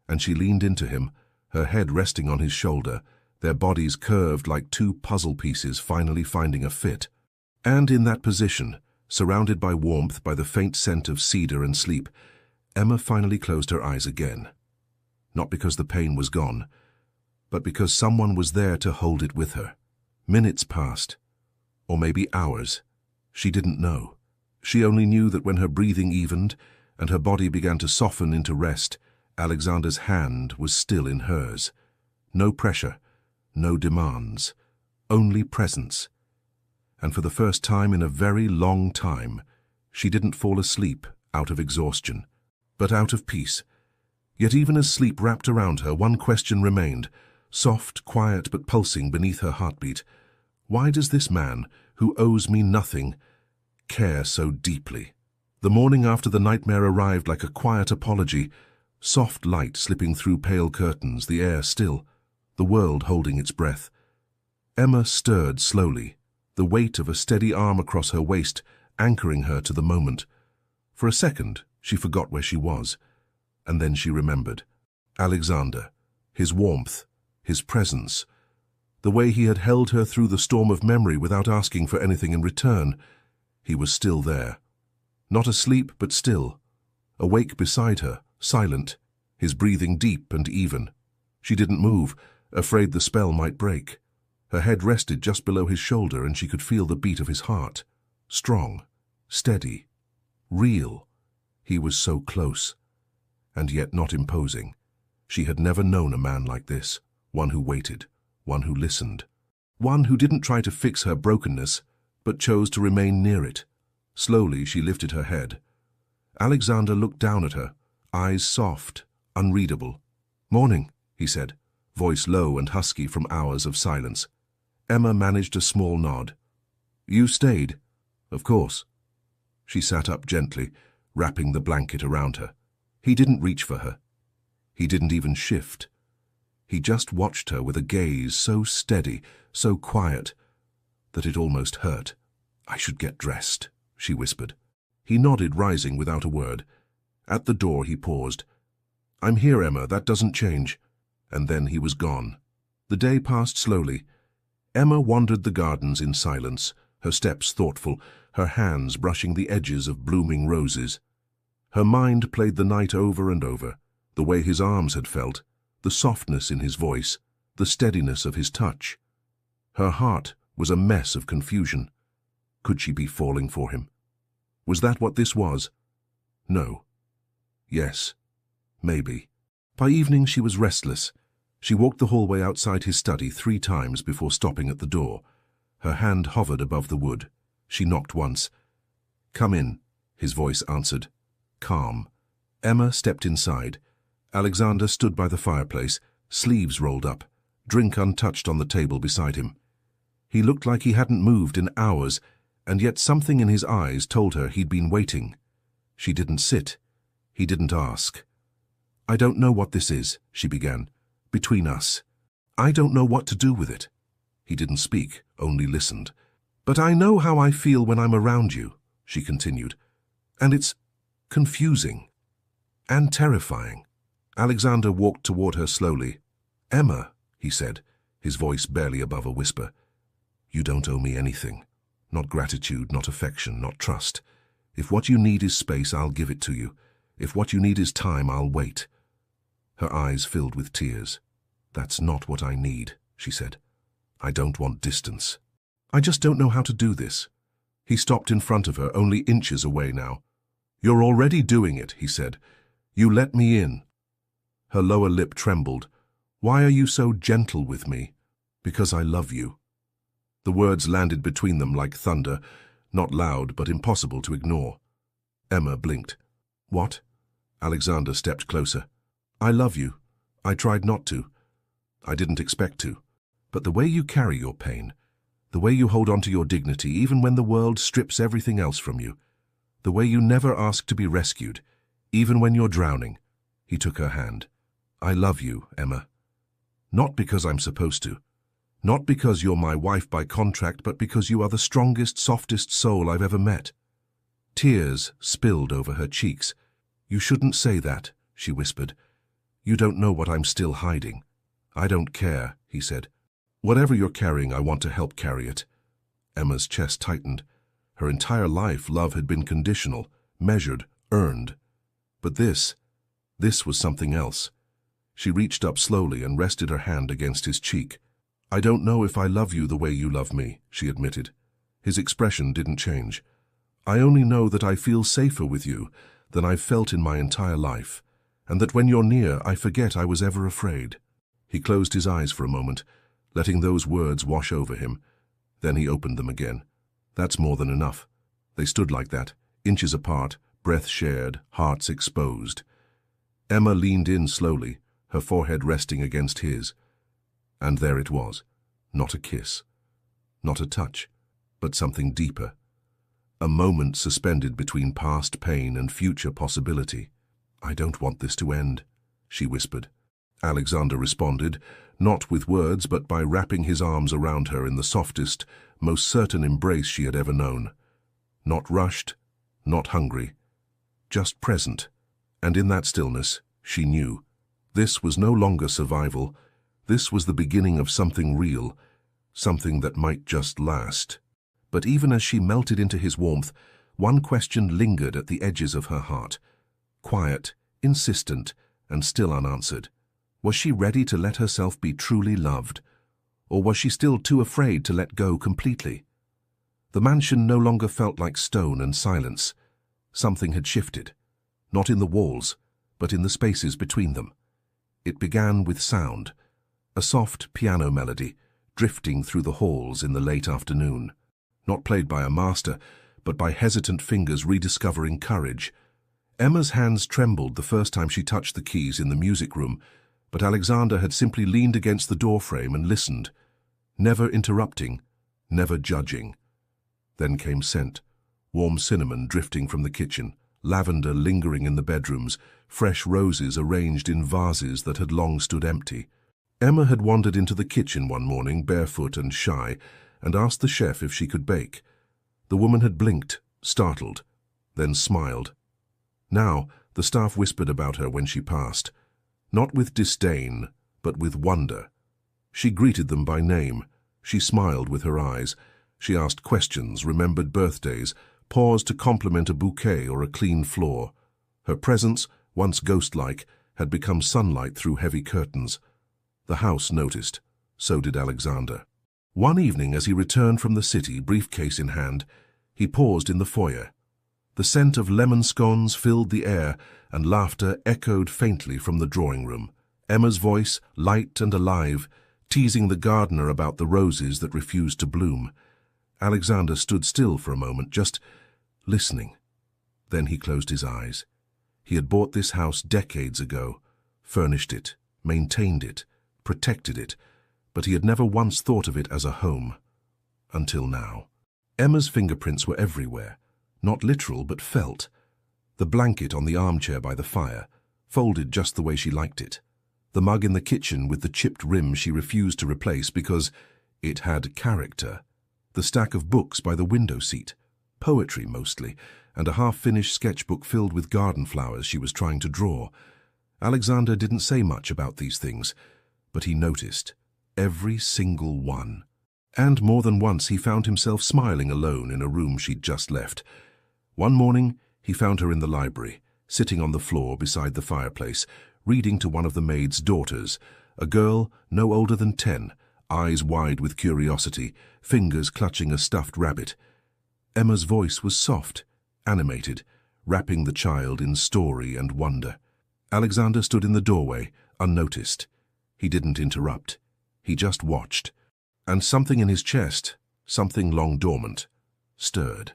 Speaker 1: and she leaned into him, her head resting on his shoulder, their bodies curved like two puzzle pieces finally finding a fit. And in that position, surrounded by warmth, by the faint scent of cedar and sleep, Emma finally closed her eyes again. Not because the pain was gone, but because someone was there to hold it with her. Minutes passed, or maybe hours. She didn't know. She only knew that when her breathing evened and her body began to soften into rest, Alexander's hand was still in hers. No pressure, no demands, only presence. And for the first time in a very long time, she didn't fall asleep out of exhaustion, but out of peace. Yet even as sleep wrapped around her, one question remained, soft, quiet, but pulsing beneath her heartbeat. Why does this man, who owes me nothing, care so deeply? The morning after the nightmare arrived like a quiet apology, soft light slipping through pale curtains, the air still, the world holding its breath. Emma stirred slowly, the weight of a steady arm across her waist anchoring her to the moment. For a second, she forgot where she was, and then she remembered. Alexander, his warmth, his presence, the way he had held her through the storm of memory without asking for anything in return. He was still there. Not asleep, but still. Awake beside her, silent, his breathing deep and even. She didn't move, afraid the spell might break. Her head rested just below his shoulder and she could feel the beat of his heart. Strong, steady, real. He was so close, and yet not imposing. She had never known a man like this, one who waited, one who listened, one who didn't try to fix her brokenness, but chose to remain near it. Slowly she lifted her head. Alexander looked down at her, eyes soft, unreadable. "Morning," he said, voice low and husky from hours of silence. Emma managed a small nod. "You stayed?" "Of course." She sat up gently, wrapping the blanket around her. He didn't reach for her. He didn't even shift. He just watched her with a gaze so steady, so quiet, that it almost hurt. "I should get dressed," she whispered. He nodded, rising without a word. At the door he paused. "I'm here, Emma, that doesn't change." And then he was gone. The day passed slowly. Emma wandered the gardens in silence, her steps thoughtful, her hands brushing the edges of blooming roses. Her mind played the night over and over, the way his arms had felt, the softness in his voice, the steadiness of his touch. Her heart was a mess of confusion. Could she be falling for him? Was that what this was? No. Yes. Maybe. By evening she was restless. She walked the hallway outside his study 3 times before stopping at the door. Her hand hovered above the wood. She knocked once. "Come in," his voice answered. Calm. Emma stepped inside. Alexander stood by the fireplace, sleeves rolled up, drink untouched on the table beside him. He looked like he hadn't moved in hours, and yet something in his eyes told her he'd been waiting. She didn't sit. He didn't ask. "I don't know what this is," she began. "Between us. I don't know what to do with it." He didn't speak, only listened. "But I know how I feel when I'm around you," she continued. "And it's confusing and terrifying." Alexander walked toward her slowly. "Emma," he said, his voice barely above a whisper, "you don't owe me anything. Not gratitude, not affection, not trust. If what you need is space, I'll give it to you. If what you need is time, I'll wait." Her eyes filled with tears. "That's not what I need," she said. "I don't want distance. I just don't know how to do this." He stopped in front of her, only inches away now. "You're already doing it," he said. "You let me in." Her lower lip trembled. "Why are you so gentle with me?" "Because I love you." The words landed between them like thunder, not loud but impossible to ignore. Emma blinked. "What?" Alexander stepped closer. "I love you. I tried not to. I didn't expect to. But the way you carry your pain, the way you hold on to your dignity even when the world strips everything else from you, the way you never ask to be rescued, even when you're drowning." He took her hand. "I love you, Emma. Not because I'm supposed to. Not because you're my wife by contract, but because you are the strongest, softest soul I've ever met." Tears spilled over her cheeks. "You shouldn't say that," she whispered. "You don't know what I'm still hiding." "I don't care," he said. "Whatever you're carrying, I want to help carry it." Emma's chest tightened. Her entire life, love had been conditional, measured, earned. But this was something else. She reached up slowly and rested her hand against his cheek. "I don't know if I love you the way you love me," she admitted. His expression didn't change. "I only know that I feel safer with you than I've felt in my entire life, and that when you're near, I forget I was ever afraid." He closed his eyes for a moment, letting those words wash over him. Then he opened them again. That's more than enough. They stood like that, inches apart, breath shared, hearts exposed. Emma leaned in slowly, her forehead resting against his. And there it was. Not a kiss. Not a touch. But something deeper. A moment suspended between past pain and future possibility. "I don't want this to end," she whispered. Alexander responded, not with words but by wrapping his arms around her in the softest, most certain embrace she had ever known. Not rushed, not hungry, just present. And in that stillness, she knew. This was no longer survival. This was the beginning of something real, something that might just last. But even as she melted into his warmth, one question lingered at the edges of her heart. Quiet, insistent, and still unanswered. Was she ready to let herself be truly loved? Or was she still too afraid to let go completely? The mansion no longer felt like stone and silence. Something had shifted. Not in the walls, but in the spaces between them. It began with sound. A soft piano melody, drifting through the halls in the late afternoon. Not played by a master, but by hesitant fingers rediscovering courage. Emma's hands trembled the first time she touched the keys in the music room, but Alexander had simply leaned against the doorframe and listened, never interrupting, never judging. Then came scent, warm cinnamon drifting from the kitchen, lavender lingering in the bedrooms, fresh roses arranged in vases that had long stood empty. Emma had wandered into the kitchen one morning, barefoot and shy, and asked the chef if she could bake. The woman had blinked, startled, then smiled. Now, the staff whispered about her when she passed. Not with disdain, but with wonder. She greeted them by name. She smiled with her eyes. She asked questions, remembered birthdays, paused to compliment a bouquet or a clean floor. Her presence, once ghost-like, had become sunlight through heavy curtains. The house noticed. So did Alexander. One evening as he returned from the city, briefcase in hand, he paused in the foyer. The scent of lemon scones filled the air, and laughter echoed faintly from the drawing room. Emma's voice, light and alive, teasing the gardener about the roses that refused to bloom. Alexander stood still for a moment, just listening. Then he closed his eyes. He had bought this house decades ago, furnished it, maintained it, protected it, but he had never once thought of it as a home. Until now. Emma's fingerprints were everywhere, not literal but felt. The blanket on the armchair by the fire, folded just the way she liked it. The mug in the kitchen with the chipped rim she refused to replace because it had character. The stack of books by the window seat, poetry mostly, and a half-finished sketchbook filled with garden flowers she was trying to draw. Alexander didn't say much about these things, but he noticed every single one. And more than once he found himself smiling alone in a room she'd just left. One morning he found her in the library, sitting on the floor beside the fireplace, reading to one of the maid's daughters, a girl no older than 10, eyes wide with curiosity, fingers clutching a stuffed rabbit. Emma's voice was soft, animated, wrapping the child in story and wonder. Alexander stood in the doorway, unnoticed. He didn't interrupt. He just watched. And something in his chest, something long dormant, stirred.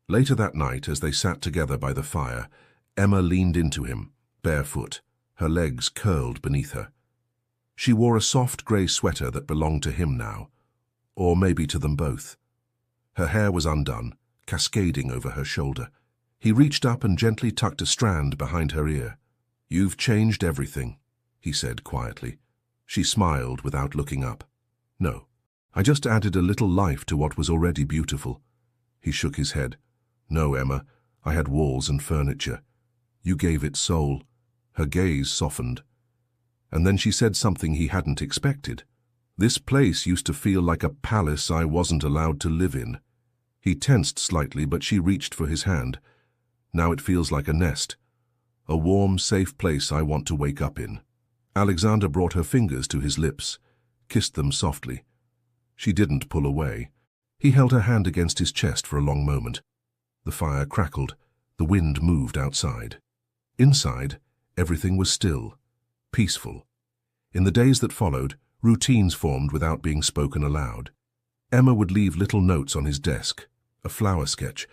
Speaker 1: Later that night, as they sat together by the fire, Emma leaned into him, barefoot, her legs curled beneath her. She wore a soft grey sweater that belonged to him now, or maybe to them both. Her hair was undone, cascading over her shoulder. He reached up and gently tucked a strand behind her ear. "You've changed everything," he said quietly. She smiled without looking up. "No, I just added a little life to what was already beautiful." He shook his head. "No, Emma, I had walls and furniture. You gave it soul." Her gaze softened. And then she said something he hadn't expected. "This place used to feel like a palace I wasn't allowed to live in." He tensed slightly, but she reached for his hand. "Now it feels like a nest. A warm, safe place I want to wake up in." Alexander brought her fingers to his lips, kissed them softly. She didn't pull away. He held her hand against his chest for a long moment. The fire crackled. The wind moved outside. Inside, everything was still, peaceful. In the days that followed, routines formed without being spoken aloud. Emma would leave little notes on his desk, a flower sketch,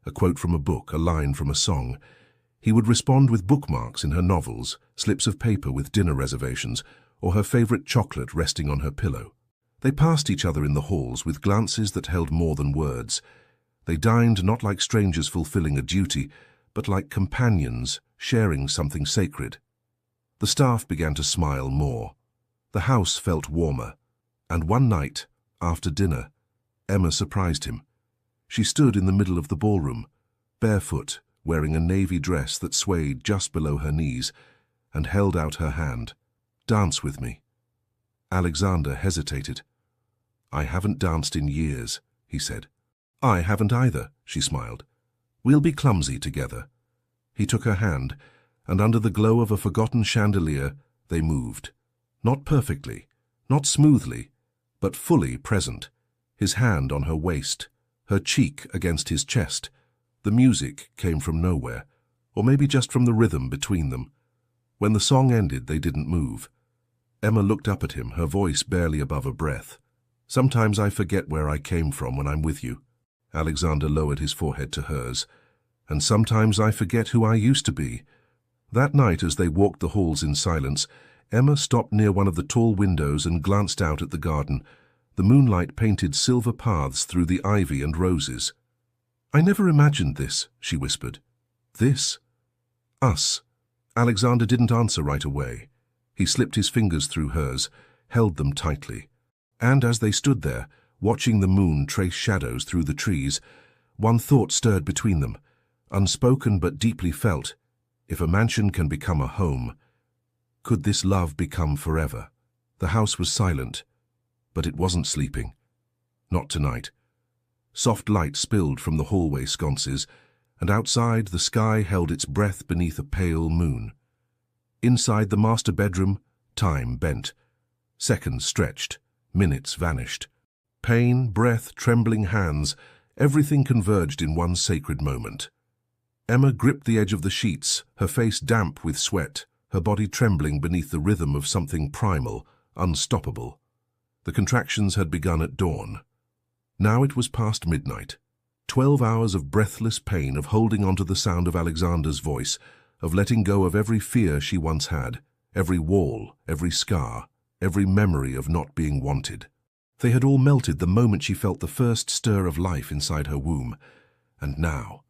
Speaker 1: a quote from a book, a line from a song. He would respond with bookmarks in her novels, slips of paper with dinner reservations, or her favorite chocolate resting on her pillow. They passed each other in the halls with glances that held more than words. They dined not like strangers fulfilling a duty, but like companions sharing something sacred. The staff began to smile more. The house felt warmer. And one night, after dinner, Emma surprised him. She stood in the middle of the ballroom, barefoot, wearing a navy dress that swayed just below her knees, and held out her hand. "Dance with me." Alexander hesitated. "I haven't danced in years," he said. "I haven't either," she smiled. "We'll be clumsy together." He took her hand, and under the glow of a forgotten chandelier, they moved. Not perfectly, not smoothly, but fully present, his hand on her waist, her cheek against his chest. The music came from nowhere, or maybe just from the rhythm between them. When the song ended, they didn't move. Emma looked up at him, her voice barely above a breath. "Sometimes I forget where I came from when I'm with you." Alexander lowered his forehead to hers. "And sometimes I forget who I used to be." That night, as they walked the halls in silence, Emma stopped near one of the tall windows and glanced out at the garden. The moonlight painted silver paths through the ivy and roses. "I never imagined this," she whispered. "This? Us?" Alexander didn't answer right away. He slipped his fingers through hers, held them tightly. And as they stood there, watching the moon trace shadows through the trees, one thought stirred between them, unspoken but deeply felt. If a mansion can become a home, could this love become forever? The house was silent, but it wasn't sleeping. Not tonight. Soft light spilled from the hallway sconces, and outside the sky held its breath beneath a pale moon. Inside the master bedroom, time bent. Seconds stretched, minutes vanished. Pain, breath, trembling hands, everything converged in one sacred moment. Emma gripped the edge of the sheets, her face damp with sweat, her body trembling beneath the rhythm of something primal, unstoppable. The contractions had begun at dawn. Now it was past midnight. 12 hours of breathless pain, of holding on to the sound of Alexander's voice, of letting go of every fear she once had, every wall, every scar, every memory of not being wanted. They had all melted the moment she felt the first stir of life inside her womb. And now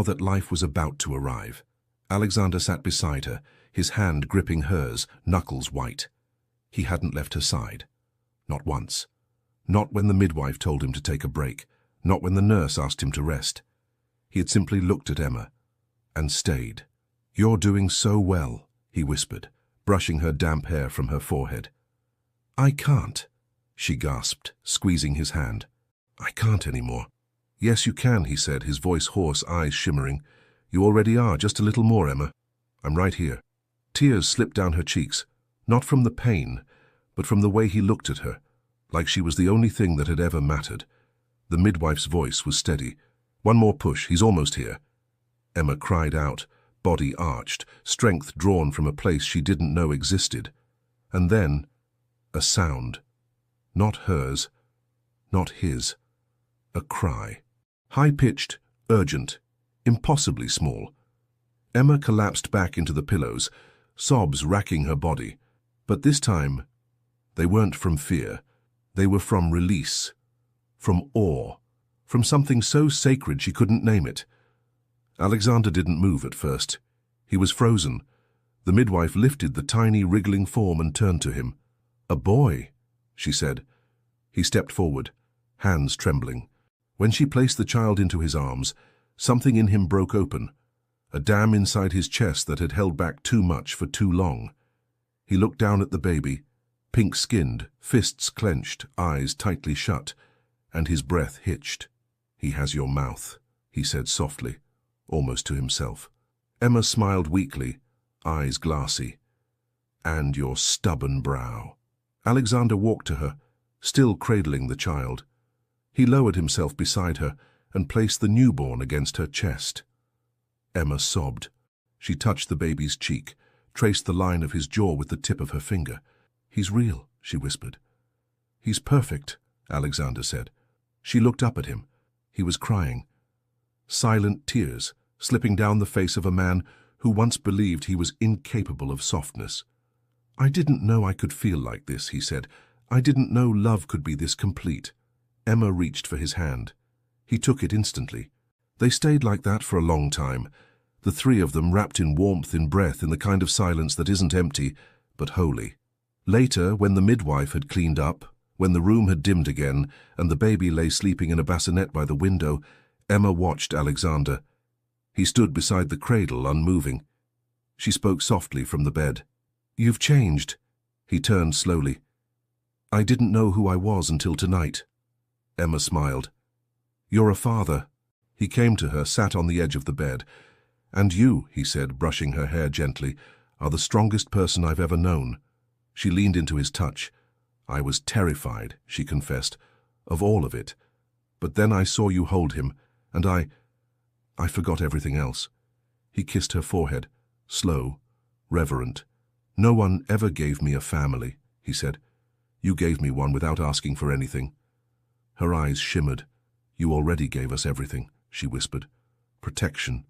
Speaker 1: that life was about to arrive, Alexander sat beside her, his hand gripping hers, knuckles white. He hadn't left her side. Not once. Not when the midwife told him to take a break. Not when the nurse asked him to rest. He had simply looked at Emma and stayed. "You're doing so well," he whispered, brushing her damp hair from her forehead. "I can't," she gasped, squeezing his hand. "I can't anymore." "Yes, you can," he said, his voice hoarse, eyes shimmering. "You already are, just a little more, Emma. I'm right here." Tears slipped down her cheeks, not from the pain, but from the way he looked at her, like she was the only thing that had ever mattered. The midwife's voice was steady. "One more push, he's almost here." Emma cried out, body arched, strength drawn from a place she didn't know existed. And then, a sound. Not hers, not his. A cry. High-pitched, urgent, impossibly small. Emma collapsed back into the pillows, sobs racking her body. But this time, they weren't from fear. They were from release, from awe, from something so sacred she couldn't name it. Alexander didn't move at first. He was frozen. The midwife lifted the tiny, wriggling form and turned to him. "A boy," she said. He stepped forward, hands trembling. When she placed the child into his arms, something in him broke open, a dam inside his chest that had held back too much for too long. He looked down at the baby, pink-skinned, fists clenched, eyes tightly shut, and his breath hitched. "He has your mouth," he said softly, almost to himself. Emma smiled weakly, eyes glassy. "And your stubborn brow." Alexander walked to her, still cradling the child. He lowered himself beside her and placed the newborn against her chest. Emma sobbed. She touched the baby's cheek, traced the line of his jaw with the tip of her finger. "He's real," she whispered. "He's perfect," Alexander said. She looked up at him. He was crying. Silent tears slipping down the face of a man who once believed he was incapable of softness. "I didn't know I could feel like this," he said. "I didn't know love could be this complete." Emma reached for his hand. He took it instantly. They stayed like that for a long time, the three of them wrapped in warmth, in breath, in the kind of silence that isn't empty, but holy. Later, when the midwife had cleaned up, when the room had dimmed again, and the baby lay sleeping in a bassinet by the window, Emma watched Alexander. He stood beside the cradle, unmoving. She spoke softly from the bed. "You've changed." He turned slowly. "I didn't know who I was until tonight." Emma smiled. "You're a father." He came to her, sat on the edge of the bed. "And you," he said, brushing her hair gently, "are the strongest person I've ever known." She leaned into his touch. "I was terrified," she confessed, "of all of it. But then I saw you hold him, and I forgot everything else." He kissed her forehead, slow, reverent. "No one ever gave me a family," he said. "You gave me one without asking for anything." Her eyes shimmered. "You already gave us everything," she whispered. "Protection,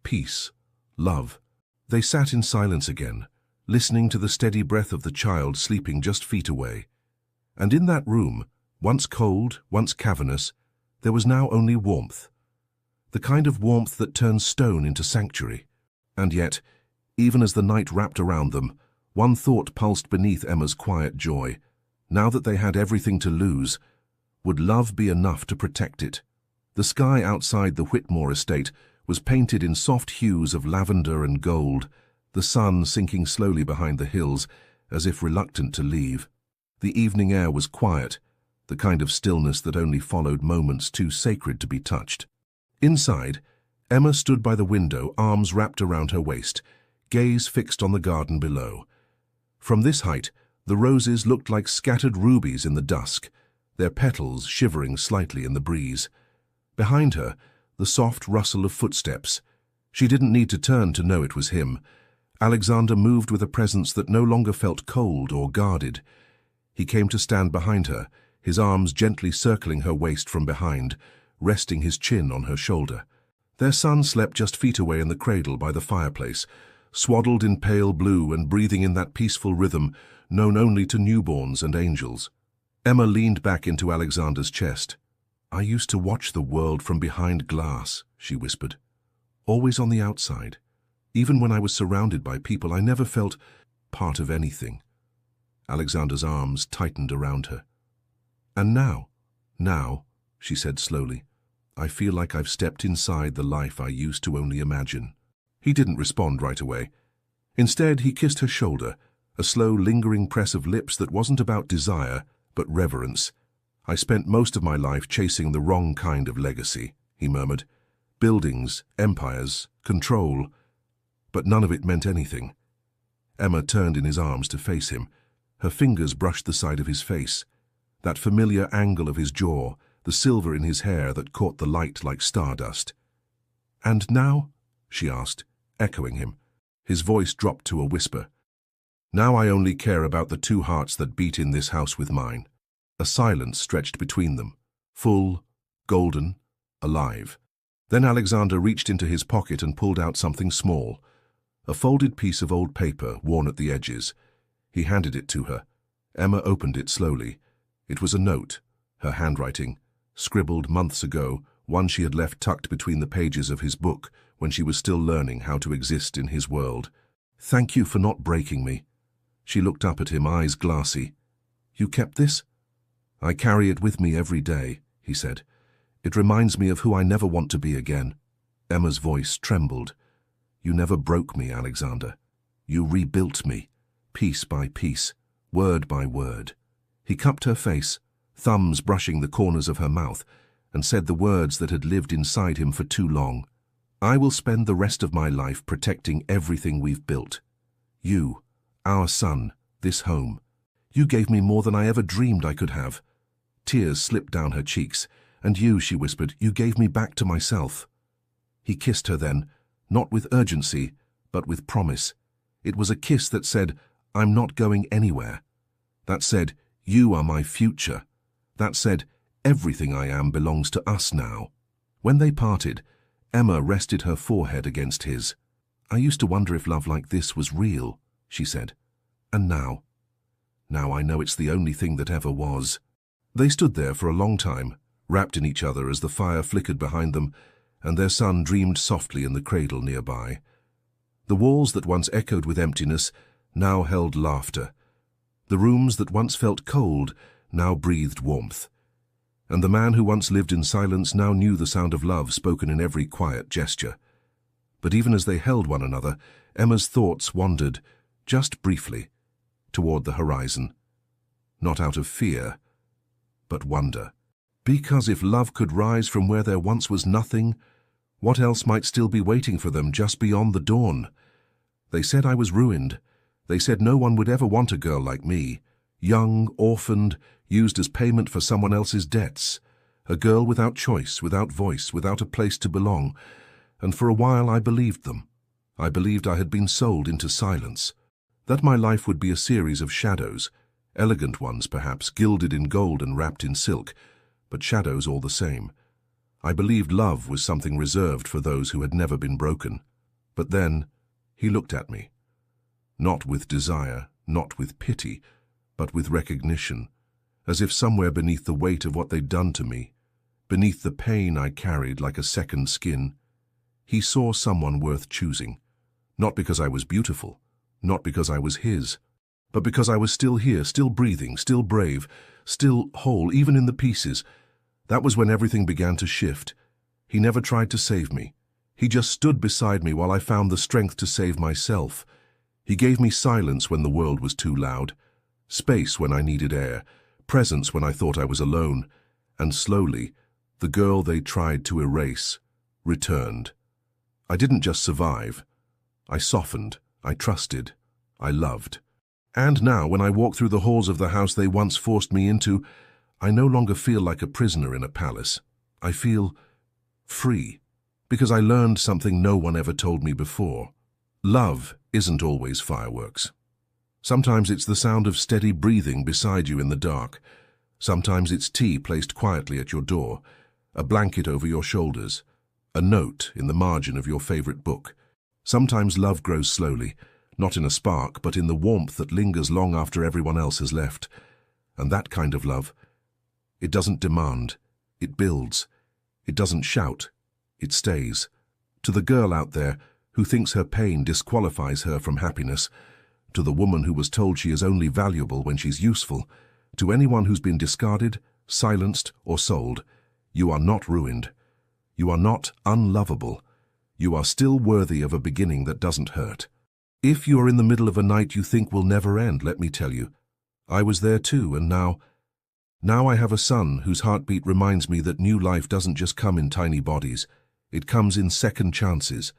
Speaker 1: peace, love." They sat in silence again, listening to the steady breath of the child sleeping just feet away. And in that room, once cold, once cavernous, there was now only warmth. The kind of warmth that turns stone into sanctuary. And yet, even as the night wrapped around them, one thought pulsed beneath Emma's quiet joy. Now that they had everything to lose, would love be enough to protect it? The sky outside the Whitmore estate was painted in soft hues of lavender and gold, the sun sinking slowly behind the hills, as if reluctant to leave. The evening air was quiet, the kind of stillness that only followed moments too sacred to be touched. Inside, Emma stood by the window, arms wrapped around her waist, gaze fixed on the garden below. From this height, the roses looked like scattered rubies in the dusk, their petals shivering slightly in the breeze. Behind her, the soft rustle of footsteps. She didn't need to turn to know it was him. Alexander moved with a presence that no longer felt cold or guarded. He came to stand behind her, his arms gently circling her waist from behind, resting his chin on her shoulder. Their son slept just feet away in the cradle by the fireplace, swaddled in pale blue and breathing in that peaceful rhythm known only to newborns and angels. Emma leaned back into Alexander's chest. "I used to watch the world from behind glass," she whispered. "Always on the outside. Even when I was surrounded by people, I never felt part of anything." Alexander's arms tightened around her. "And now," she said slowly, "I feel like I've stepped inside the life I used to only imagine." He didn't respond right away. Instead, he kissed her shoulder, a slow, lingering press of lips that wasn't about desire, but reverence. "I spent most of my life chasing the wrong kind of legacy," he murmured. "Buildings, empires, control, but none of it meant anything." Emma turned in his arms to face him. Her fingers brushed the side of his face, that familiar angle of his jaw, the silver in his hair that caught the light like stardust. "And now?" she asked, echoing him. His voice dropped to a whisper. "Now I only care about the two hearts that beat in this house with mine." A silence stretched between them, full, golden, alive. Then Alexander reached into his pocket and pulled out something small, a folded piece of old paper worn at the edges. He handed it to her. Emma opened it slowly. It was a note, her handwriting, scribbled months ago, one she had left tucked between the pages of his book when she was still learning how to exist in his world. "Thank you for not breaking me." She looked up at him, eyes glassy. "You kept this?" "I carry it with me every day," he said. "It reminds me of who I never want to be again." Emma's voice trembled. "You never broke me, Alexander. You rebuilt me, piece by piece, word by word." He cupped her face, thumbs brushing the corners of her mouth, and said the words that had lived inside him for too long. "I will spend the rest of my life protecting everything we've built. You, our son, this home. You gave me more than I ever dreamed I could have." Tears slipped down her cheeks. "And you," she whispered, "you gave me back to myself." He kissed her then, not with urgency, but with promise. It was a kiss that said, "I'm not going anywhere." That said, "You are my future." That said, "Everything I am belongs to us now." When they parted, Emma rested her forehead against his. "I used to wonder if love like this was real," she said. "And now I know it's the only thing that ever was." They stood there for a long time, wrapped in each other as the fire flickered behind them, and their son dreamed softly in the cradle nearby. The walls that once echoed with emptiness now held laughter. The rooms that once felt cold now breathed warmth. And the man who once lived in silence now knew the sound of love spoken in every quiet gesture. But even as they held one another, Emma's thoughts wandered, just briefly, toward the horizon. Not out of fear, but wonder. Because if love could rise from where there once was nothing, what else might still be waiting for them just beyond the dawn? They said I was ruined. They said no one would ever want a girl like me. Young, orphaned, used as payment for someone else's debts. A girl without choice, without voice, without a place to belong. And for a while I believed them. I believed I had been sold into silence. That my life would be a series of shadows. Elegant ones, perhaps, gilded in gold and wrapped in silk, but shadows all the same. I believed love was something reserved for those who had never been broken. But then, he looked at me. Not with desire, not with pity, but with recognition, as if somewhere beneath the weight of what they'd done to me, beneath the pain I carried like a second skin, he saw someone worth choosing. Not because I was beautiful, not because I was his, but because I was still here, still breathing, still brave, still whole, even in the pieces. That was when everything began to shift. He never tried to save me. He just stood beside me while I found the strength to save myself. He gave me silence when the world was too loud, space when I needed air, presence when I thought I was alone, and slowly, the girl they tried to erase returned. I didn't just survive. I softened, I trusted, I loved. And now, when I walk through the halls of the house they once forced me into, I no longer feel like a prisoner in a palace. I feel free, Because I learned something no one ever told me before. Love isn't always fireworks. Sometimes it's the sound of steady breathing beside you in the dark. Sometimes it's tea placed quietly at your door, a blanket over your shoulders, a note in the margin of your favorite book. Sometimes love grows slowly, not in a spark, but in the warmth that lingers long after everyone else has left. And that kind of love, it doesn't demand, it builds. It doesn't shout, it stays. To the girl out there who thinks her pain disqualifies her from happiness, to the woman who was told she is only valuable when she's useful, to anyone who's been discarded, silenced, or sold, you are not ruined. You are not unlovable. You are still worthy of a beginning that doesn't hurt. If you are in the middle of a night you think will never end, let me tell you, I was there too, and now I have a son whose heartbeat reminds me that new life doesn't just come in tiny bodies. It comes in second chances,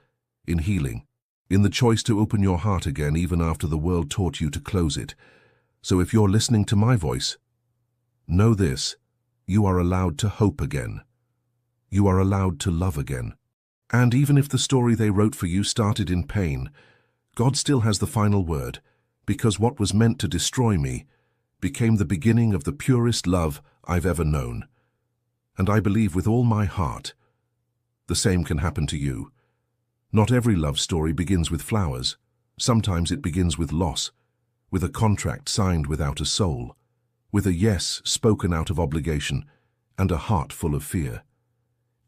Speaker 1: in healing, in the choice to open your heart again even after the world taught you to close it. So if you're listening to my voice, know this, you are allowed to hope again. You are allowed to love again. And even if the story they wrote for you started in pain, God still has the final word, because what was meant to destroy me became the beginning of the purest love I've ever known. And I believe with all my heart, the same can happen to you. Not every love story begins with flowers. Sometimes it begins with loss, with a contract signed without a soul, with a yes spoken out of obligation, and a heart full of fear.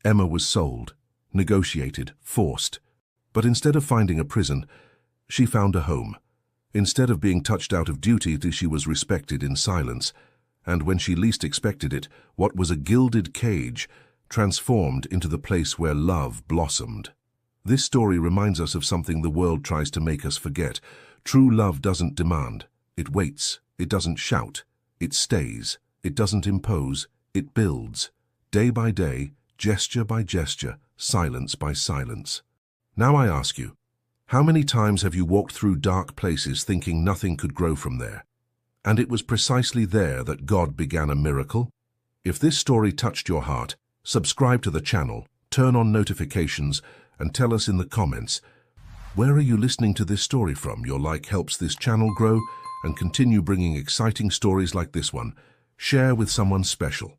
Speaker 1: Emma was sold, negotiated, forced. But instead of finding a prison, she found a home. Instead of being touched out of duty, she was respected in silence. And when she least expected it, what was a gilded cage transformed into the place where love blossomed. This story reminds us of something the world tries to make us forget. True love doesn't demand. It waits. It doesn't shout. It stays. It doesn't impose. It builds. Day by day, gesture by gesture, silence by silence. Now I ask you, how many times have you walked through dark places thinking nothing could grow from there? And it was precisely there that God began a miracle? If this story touched your heart, subscribe to the channel, turn on notifications, and tell us in the comments, where are you listening to this story from? Your like helps this channel grow and continue bringing exciting stories like this one. Share with someone special.